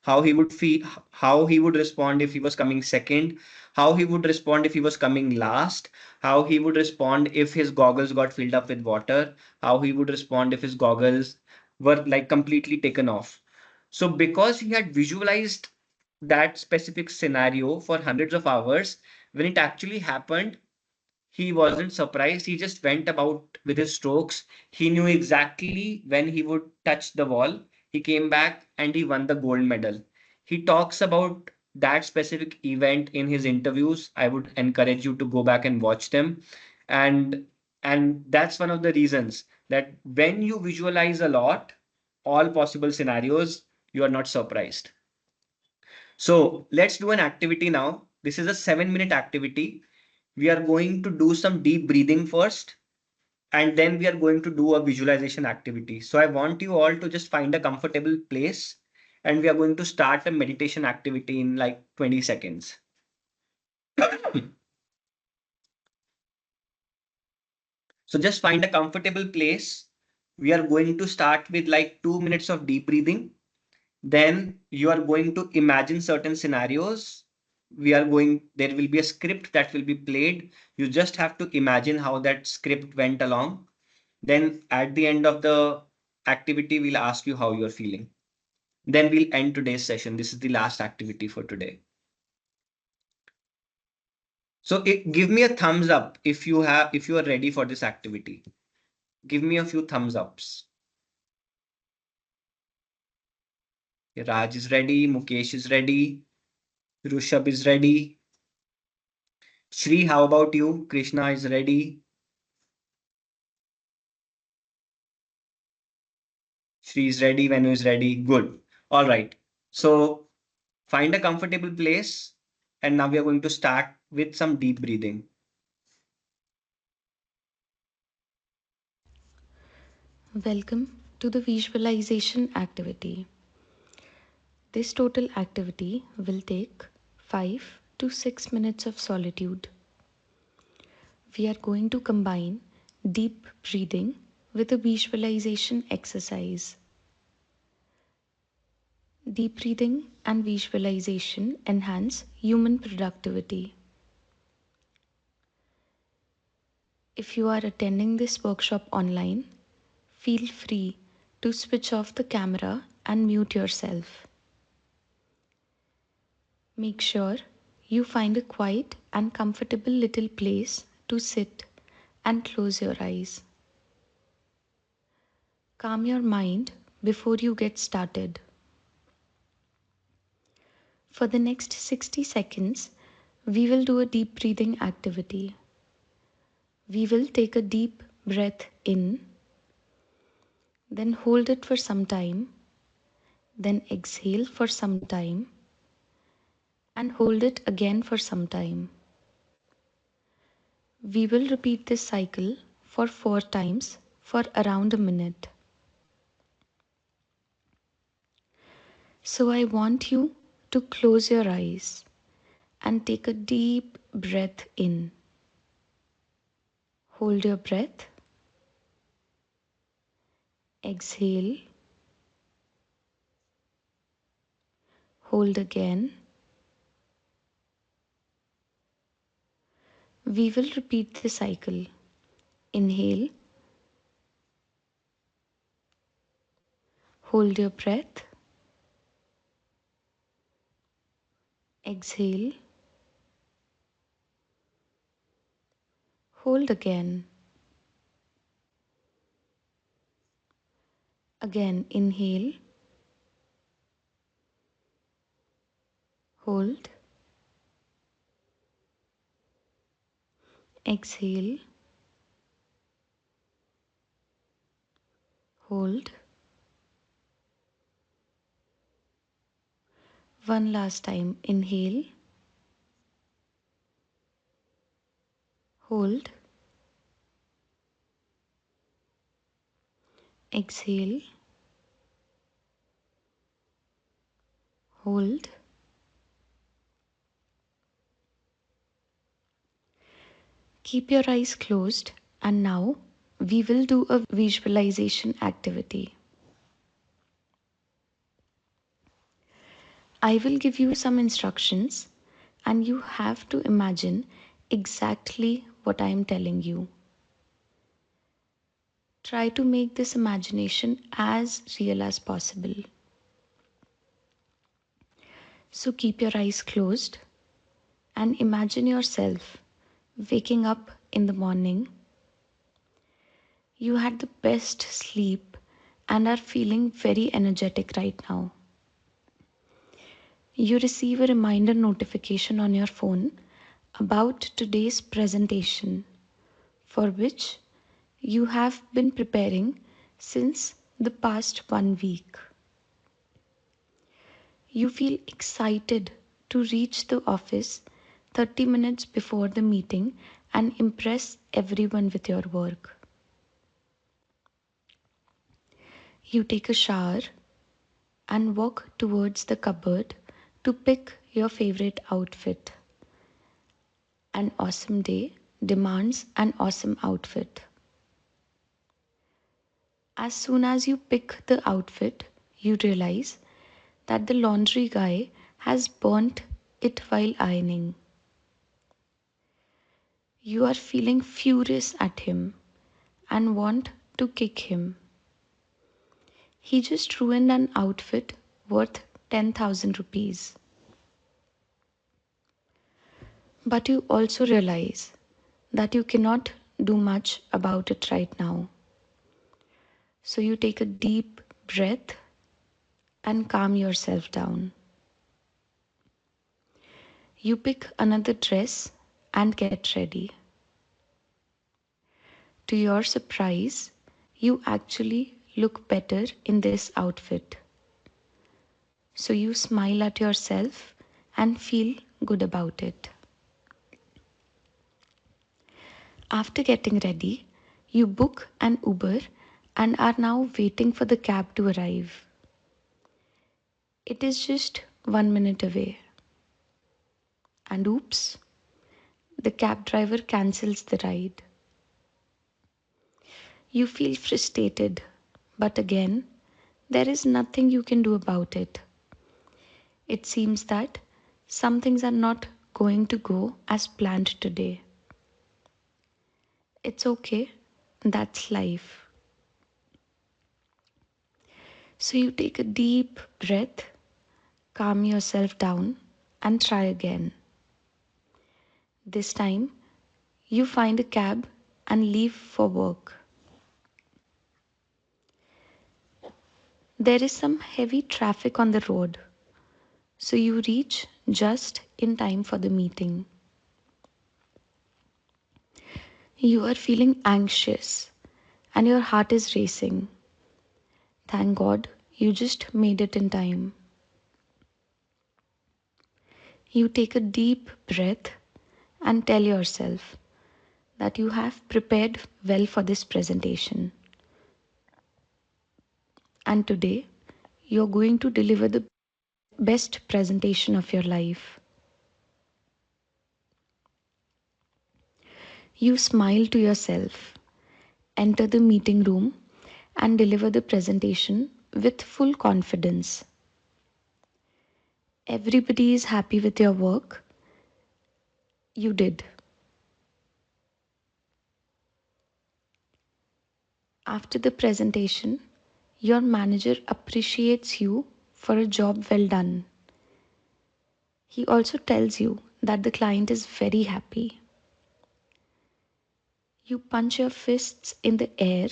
how he would feel, how he would respond if he was coming second, how he would respond if he was coming last, how he would respond if his goggles got filled up with water, how he would respond if his goggles were like completely taken off. So because he had visualized that specific scenario for hundreds of hours, when it actually happened, he wasn't surprised. He just went about with his strokes. He knew exactly when he would touch the wall. He came back and he won the gold medal. He talks about that specific event in his interviews. I would encourage you to go back and watch them. And that's one of the reasons that when you visualize a lot, all possible scenarios, you are not surprised. So let's do an activity now. This is a 7-minute activity. We are going to do some deep breathing first, and then we are going to do a visualization activity. So I want you all to just find a comfortable place, and we are going to start a meditation activity in like 20 seconds. So just find a comfortable place. We are going to start with like 2 minutes of deep breathing. Then you are going to imagine certain scenarios. There will be a script that will be played. You just have to imagine how that script went along. Then at the end of the activity, we'll ask you how you're feeling. Then we'll end today's session. This is the last activity for today. So give me a thumbs up if you are ready for this activity. Give me a few thumbs ups. Raj is ready, Mukesh is ready, Rushabh is ready. Shri, how about you? Krishna is ready. Shri is ready. Venu is ready. Good. All right. So find a comfortable place. And now we are going to start with some deep breathing. Welcome to the visualization activity. This total activity will take 5 to 6 minutes of solitude. We are going to combine deep breathing with a visualization exercise. Deep breathing and visualization enhance human productivity. If you are attending this workshop online, feel free to switch off the camera and mute yourself. Make sure you find a quiet and comfortable little place to sit and close your eyes. Calm your mind before you get started. For the next 60 seconds, we will do a deep breathing activity. We will take a deep breath in, then hold it for some time, then exhale for some time, and hold it again for some time. We will repeat this cycle for 4 times for around a minute. So I want you to close your eyes and take a deep breath in. Hold your breath. Exhale. Hold again. We will repeat the cycle. Inhale. Hold your breath. Exhale. Hold again. Again, inhale. Hold. Exhale. Hold. One last time. Inhale. Hold. Exhale. Hold. Keep your eyes closed, and now we will do a visualization activity. I will give you some instructions, and you have to imagine exactly what I am telling you. Try to make this imagination as real as possible. So keep your eyes closed and imagine yourself waking up in the morning. You had the best sleep and are feeling very energetic right now. You receive a reminder notification on your phone about today's presentation, for which you have been preparing since the past 1 week. You feel excited to reach the office 30 minutes before the meeting and impress everyone with your work. You take a shower and walk towards the cupboard to pick your favorite outfit. An awesome day demands an awesome outfit. As soon as you pick the outfit, you realize that the laundry guy has burnt it while ironing. You are feeling furious at him and want to kick him. He just ruined an outfit worth 10,000 rupees. But you also realize that you cannot do much about it right now. So you take a deep breath and calm yourself down. You pick another dress and get ready. To your surprise, you actually look better in this outfit. So you smile at yourself and feel good about it. After getting ready, you book an Uber and are now waiting for the cab to arrive. It is just 1 minute away. And oops, the cab driver cancels the ride. You feel frustrated, but again, there is nothing you can do about it. It seems that some things are not going to go as planned today. It's okay, that's life. So you take a deep breath, calm yourself down, and try again. This time, you find a cab and leave for work. There is some heavy traffic on the road, so you reach just in time for the meeting. You are feeling anxious and your heart is racing. Thank God you just made it in time. You take a deep breath and tell yourself that you have prepared well for this presentation. And today, you're going to deliver the best presentation of your life. You smile to yourself, enter the meeting room, and deliver the presentation with full confidence. Everybody is happy with your work. You did. After the presentation, your manager appreciates you for a job well done. He also tells you that the client is very happy. You punch your fists in the air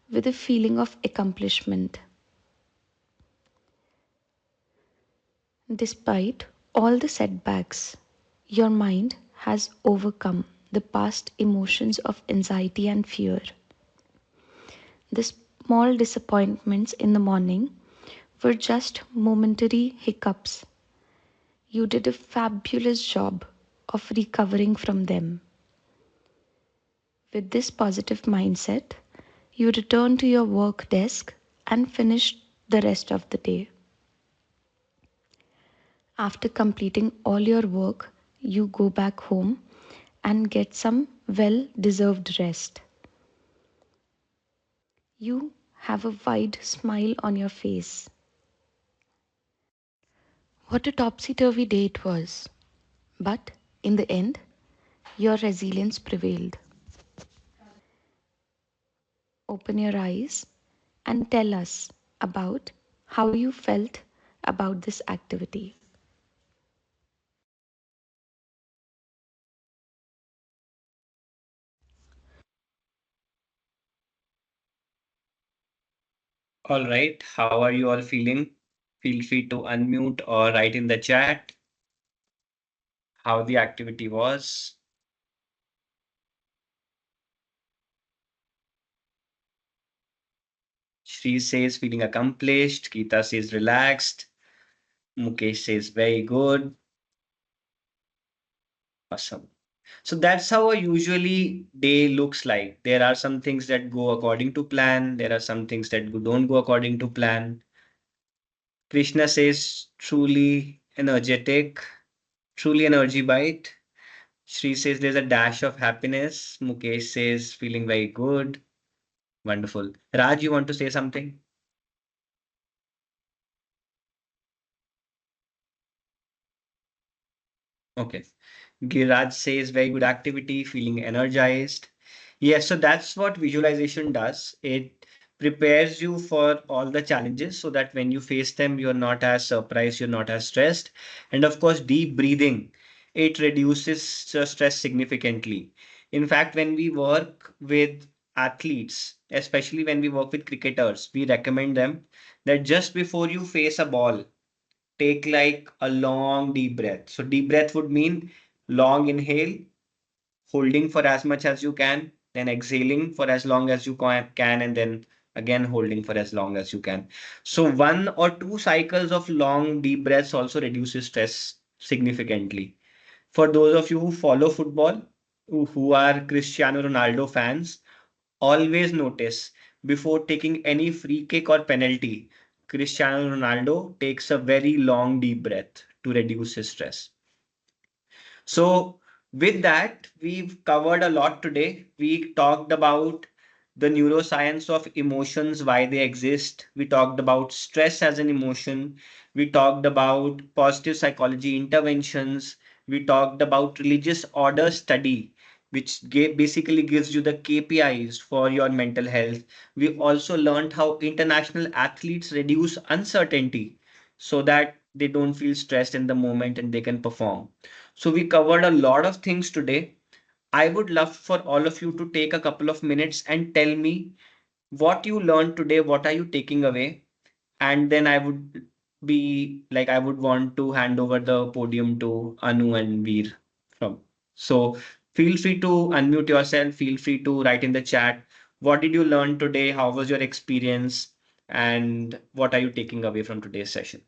with a feeling of accomplishment. Despite all the setbacks, your mind has overcome the past emotions of anxiety and fear. The small disappointments in the morning were just momentary hiccups. You did a fabulous job of recovering from them. With this positive mindset, you return to your work desk and finish the rest of the day. After completing all your work, you go back home and get some well deserved rest. You have a wide smile on your face. What a topsy turvy day it was. But in the end, your resilience prevailed. Open your eyes and tell us about how you felt about this activity. All right, how are you all feeling? Feel free to unmute or write in the chat how the activity was. Shri says feeling accomplished. Geeta says relaxed. Mukesh says very good. Awesome. So that's how a usually day looks like. There are some things that go according to plan. There are some things that don't go according to plan. Krishna says truly energetic, truly energy bite. Shri says there's a dash of happiness. Mukesh says feeling very good. Wonderful. Raj, you want to say something? Okay. Giraj says very good activity, feeling energized. Yes, so that's what visualization does. It prepares you for all the challenges so that when you face them, you're not as surprised, you're not as stressed. And of course, deep breathing, it reduces the stress significantly. In fact, when we work with athletes, especially when we work with cricketers, we recommend them that just before you face a ball, take like a long deep breath. So deep breath would mean long inhale, holding for as much as you can, then exhaling for as long as you can, and then again holding for as long as you can. So one or two cycles of long deep breaths also reduces stress significantly. For those of you who follow football, who are Cristiano Ronaldo fans, always notice before taking any free kick or penalty, Cristiano Ronaldo takes a very long deep breath to reduce his stress. So, with that, we've covered a lot today. We talked about the neuroscience of emotions, why they exist. We talked about stress as an emotion. We talked about positive psychology interventions. We talked about religious order study, which basically gives you the KPIs for your mental health. We also learned how international athletes reduce uncertainty so that they don't feel stressed in the moment and they can perform. So we covered a lot of things today. I would love for all of you to take a couple of minutes and tell me what you learned today, what are you taking away? And then I would want to hand over the podium to Anu and Veer from. So feel free to unmute yourself, feel free to write in the chat. What did you learn today? How was your experience? And what are you taking away from today's session?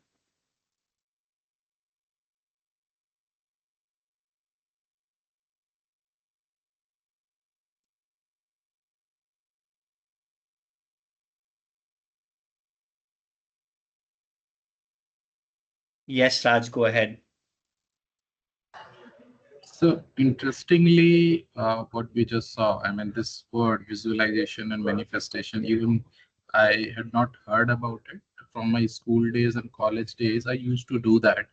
Yes, Raj, go ahead. So interestingly, what we just saw, I mean, this word visualization and manifestation, even I had not heard about it from my school days and college days. I used to do that,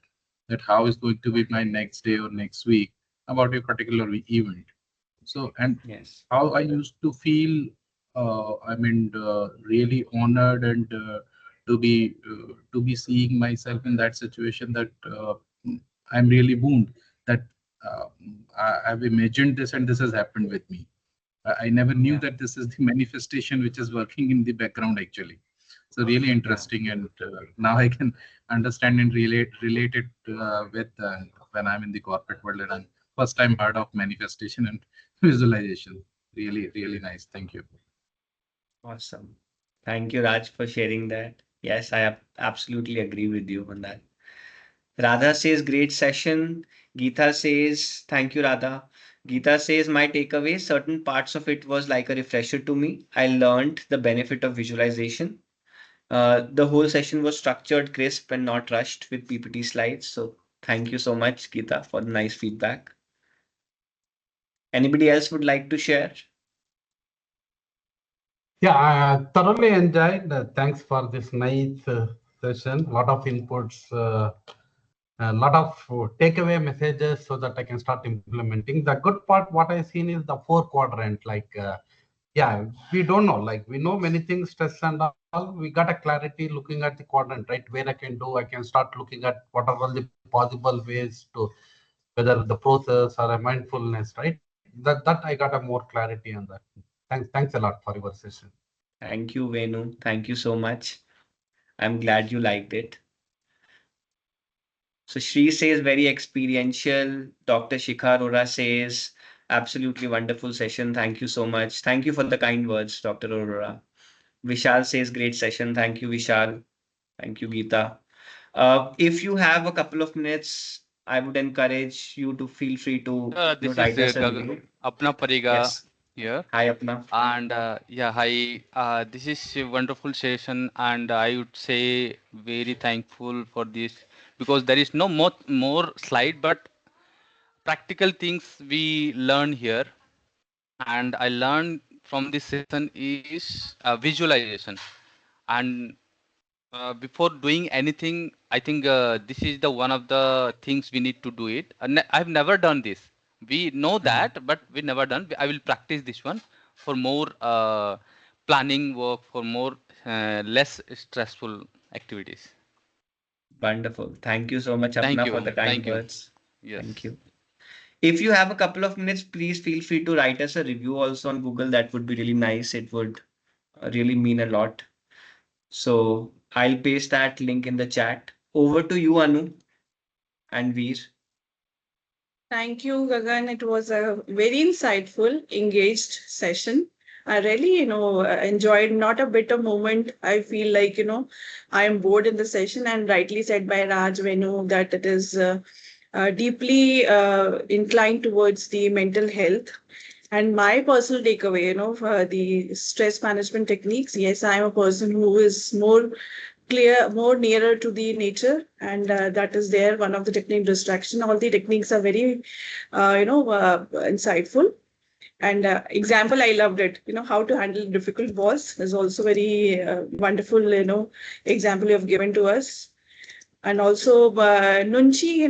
that how is going to be my next day or next week about a particular event. So, and Yes. how I used to feel, really honored and to be seeing myself in that situation that I'm really boomed that uh, I've imagined this and this has happened with me. I never knew Yeah. that this is the manifestation which is working in the background actually. So really interesting, and now I can understand and relate it with when I'm in the corporate world and I'm first time heard of manifestation and visualization. Really nice. Thank you. Awesome. Thank you, Raj, for sharing that. Yes, I absolutely agree with you on that. Radha says, great session. Geeta says, thank you, Radha. Geeta says, my takeaway, certain parts of it was like a refresher to me. I learned the benefit of visualization. The whole session was structured, crisp, and not rushed with PPT slides. So thank you so much, Geeta, for the nice feedback. Anybody else would like to share? Yeah, I thoroughly enjoyed. Thanks for this nice session. Lot of inputs, a lot of takeaway messages so that I can start implementing. The good part, what I seen is the 4 quadrant. Like, yeah, we don't know. Like, we know many things, stress and all. We got a clarity looking at the quadrant, right? Where I can do, I can start looking at what are all the possible ways to, whether the process or a mindfulness, right? That I got a more clarity on that. Thanks a lot for your session. Thank you, Venu. Thank you so much. I'm glad you liked it. So Shri says very experiential. Dr. Shikha Arora says absolutely wonderful session. Thank you so much. Thank you for the kind words, Dr. Arora. Vishal says great session. Thank you, Vishal. Thank you, Geeta. If you have a couple of minutes, I would encourage you to feel free to This is write us a review. Apna Pariga Yes. here. Hi, Apna. And yeah, hi. This is a wonderful session, and I would say very thankful for this because there is no more slide, but practical things we learn here. And I learned from this session is visualization. And before doing anything, I think this is the one of the things we need to do it. I've never done this. We know that, but we never done. I will practice this one for more planning work, for more less stressful activities. Wonderful. Thank you so much, Thank Apna, for you. the kind Thank you. words. Yes. Thank you. If you have a couple of minutes, please feel free to write us a review also on Google. That would be really nice. It would really mean a lot. So I'll paste that link in the chat. Over to you, Anu and Veer. Thank you, Gagan. It was a very insightful, engaged session. I really, enjoyed not a bitter moment. I feel like, I am bored in the session, and rightly said by Raj Venu that it is deeply inclined towards the mental health. And my personal takeaway, for the stress management techniques, yes, I am a person who is more clear, more nearer to the nature, and that is there. One of the technique distraction. All the techniques are very, insightful. And example, I loved it. How to handle difficult boss is also very wonderful. Example you have given to us. And also Nunchi,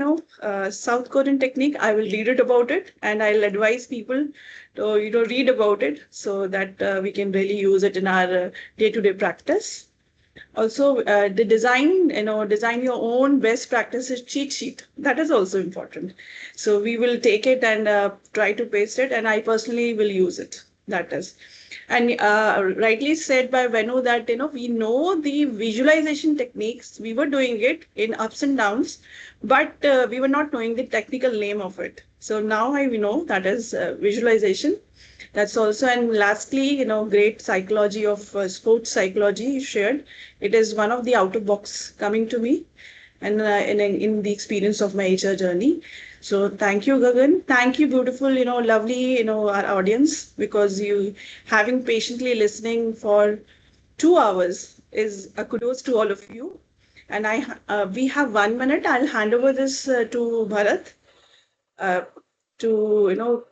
South Korean technique. I will read it about it, and I'll advise people to read about it so that we can really use it in our day-to-day practice. Also, the design your own best practices cheat sheet. That is also important. So we will take it and try to paste it, and I personally will use it. That is. And rightly said by Venu that, we know the visualization techniques. We were doing it in ups and downs, but we were not knowing the technical name of it. So now I know that is visualization. That's also, and lastly, great psychology of sports psychology shared. It is one of the out of box coming to me, and in the experience of my HR journey. So thank you, Gagan. Thank you, beautiful, lovely, our audience, because you having patiently listening for 2 hours is a kudos to all of you. And we have 1 minute. I'll hand over this to Bharat uh, to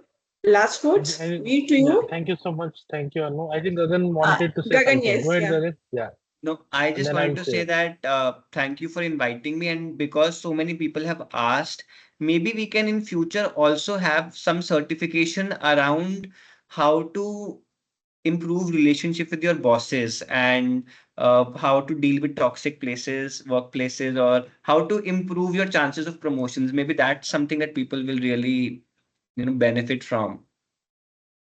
last words. Me to Yeah, you. thank you so much. Thank you, Anu. I think Gagan Uh, wanted to say Gagan, something. Go yes, ahead, yeah. Gagan. Yeah, No, I and just then wanted I'll to say say it. that thank you for inviting me. And because so many people have asked, maybe we can in future also have some certification around how to improve relationship with your bosses and how to deal with toxic places, workplaces, or how to improve your chances of promotions. Maybe that's something that people will really, benefit from.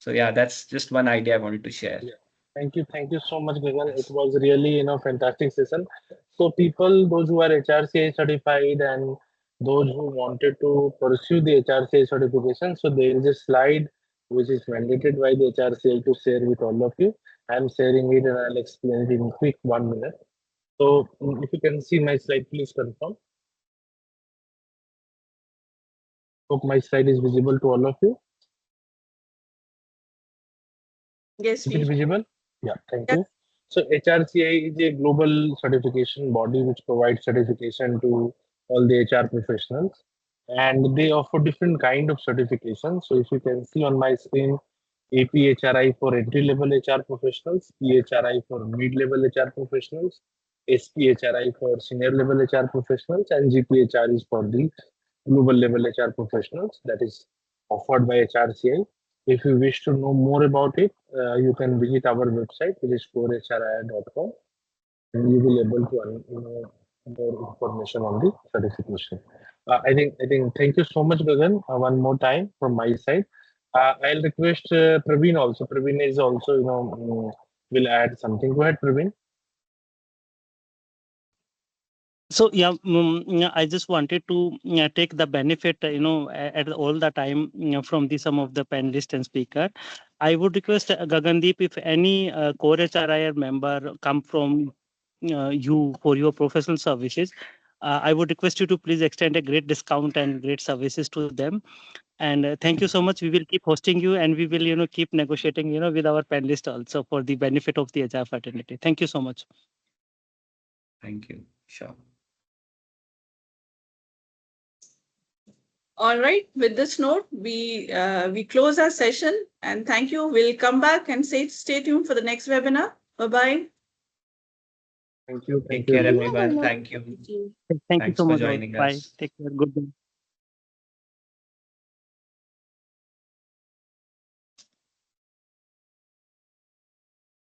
So yeah, that's just one idea I wanted to share. Yeah. Thank you so much, Gagan. It was really, fantastic session. So people, those who are HRCA certified and those who wanted to pursue the HRCA certification, so there is a slide which is mandated by the HRCA to share with all of you. I'm sharing it and I'll explain it in quick 1 minute. So if you can see my slide, please confirm. Hope my slide is visible to all of you. Yes, Is it we. visible? Yeah, thank Yeah. you. So HRCI is a global certification body which provides certification to all the HR professionals. and they offer different kind of certifications. So if you can see on my screen, APHRI for entry-level HR professionals, PHRI for mid-level HR professionals, SPHRI for senior-level HR professionals, and GPHR is for the global-level HR professionals that is offered by HRCI. If you wish to know more about it, you can visit our website, which is corehri.com, and you will able to know more information on the certification. I think. Thank you so much, Gagan. One more time from my side. I'll request Praveen also. Praveen is also, will add something. Go ahead, Praveen. So yeah, yeah, I just wanted to take the benefit, at all the time, from the some of the panelists and speaker. I would request Gagandeep, if any core HRIR member come from you for your professional services, I would request you to please extend a great discount and great services to them. And thank you so much. We will keep hosting you, and we will, keep negotiating, with our panelists also for the benefit of the HR fraternity. Thank you so much. Thank you. Sure. All right. With this note, we close our session, and thank you. We'll come back and stay tuned for the next webinar. Bye bye. Thank you. Take Thank you, care, everyone. everyone. Thank you. Thank you Thanks so for much all. joining Bye. us. Take care. Good day.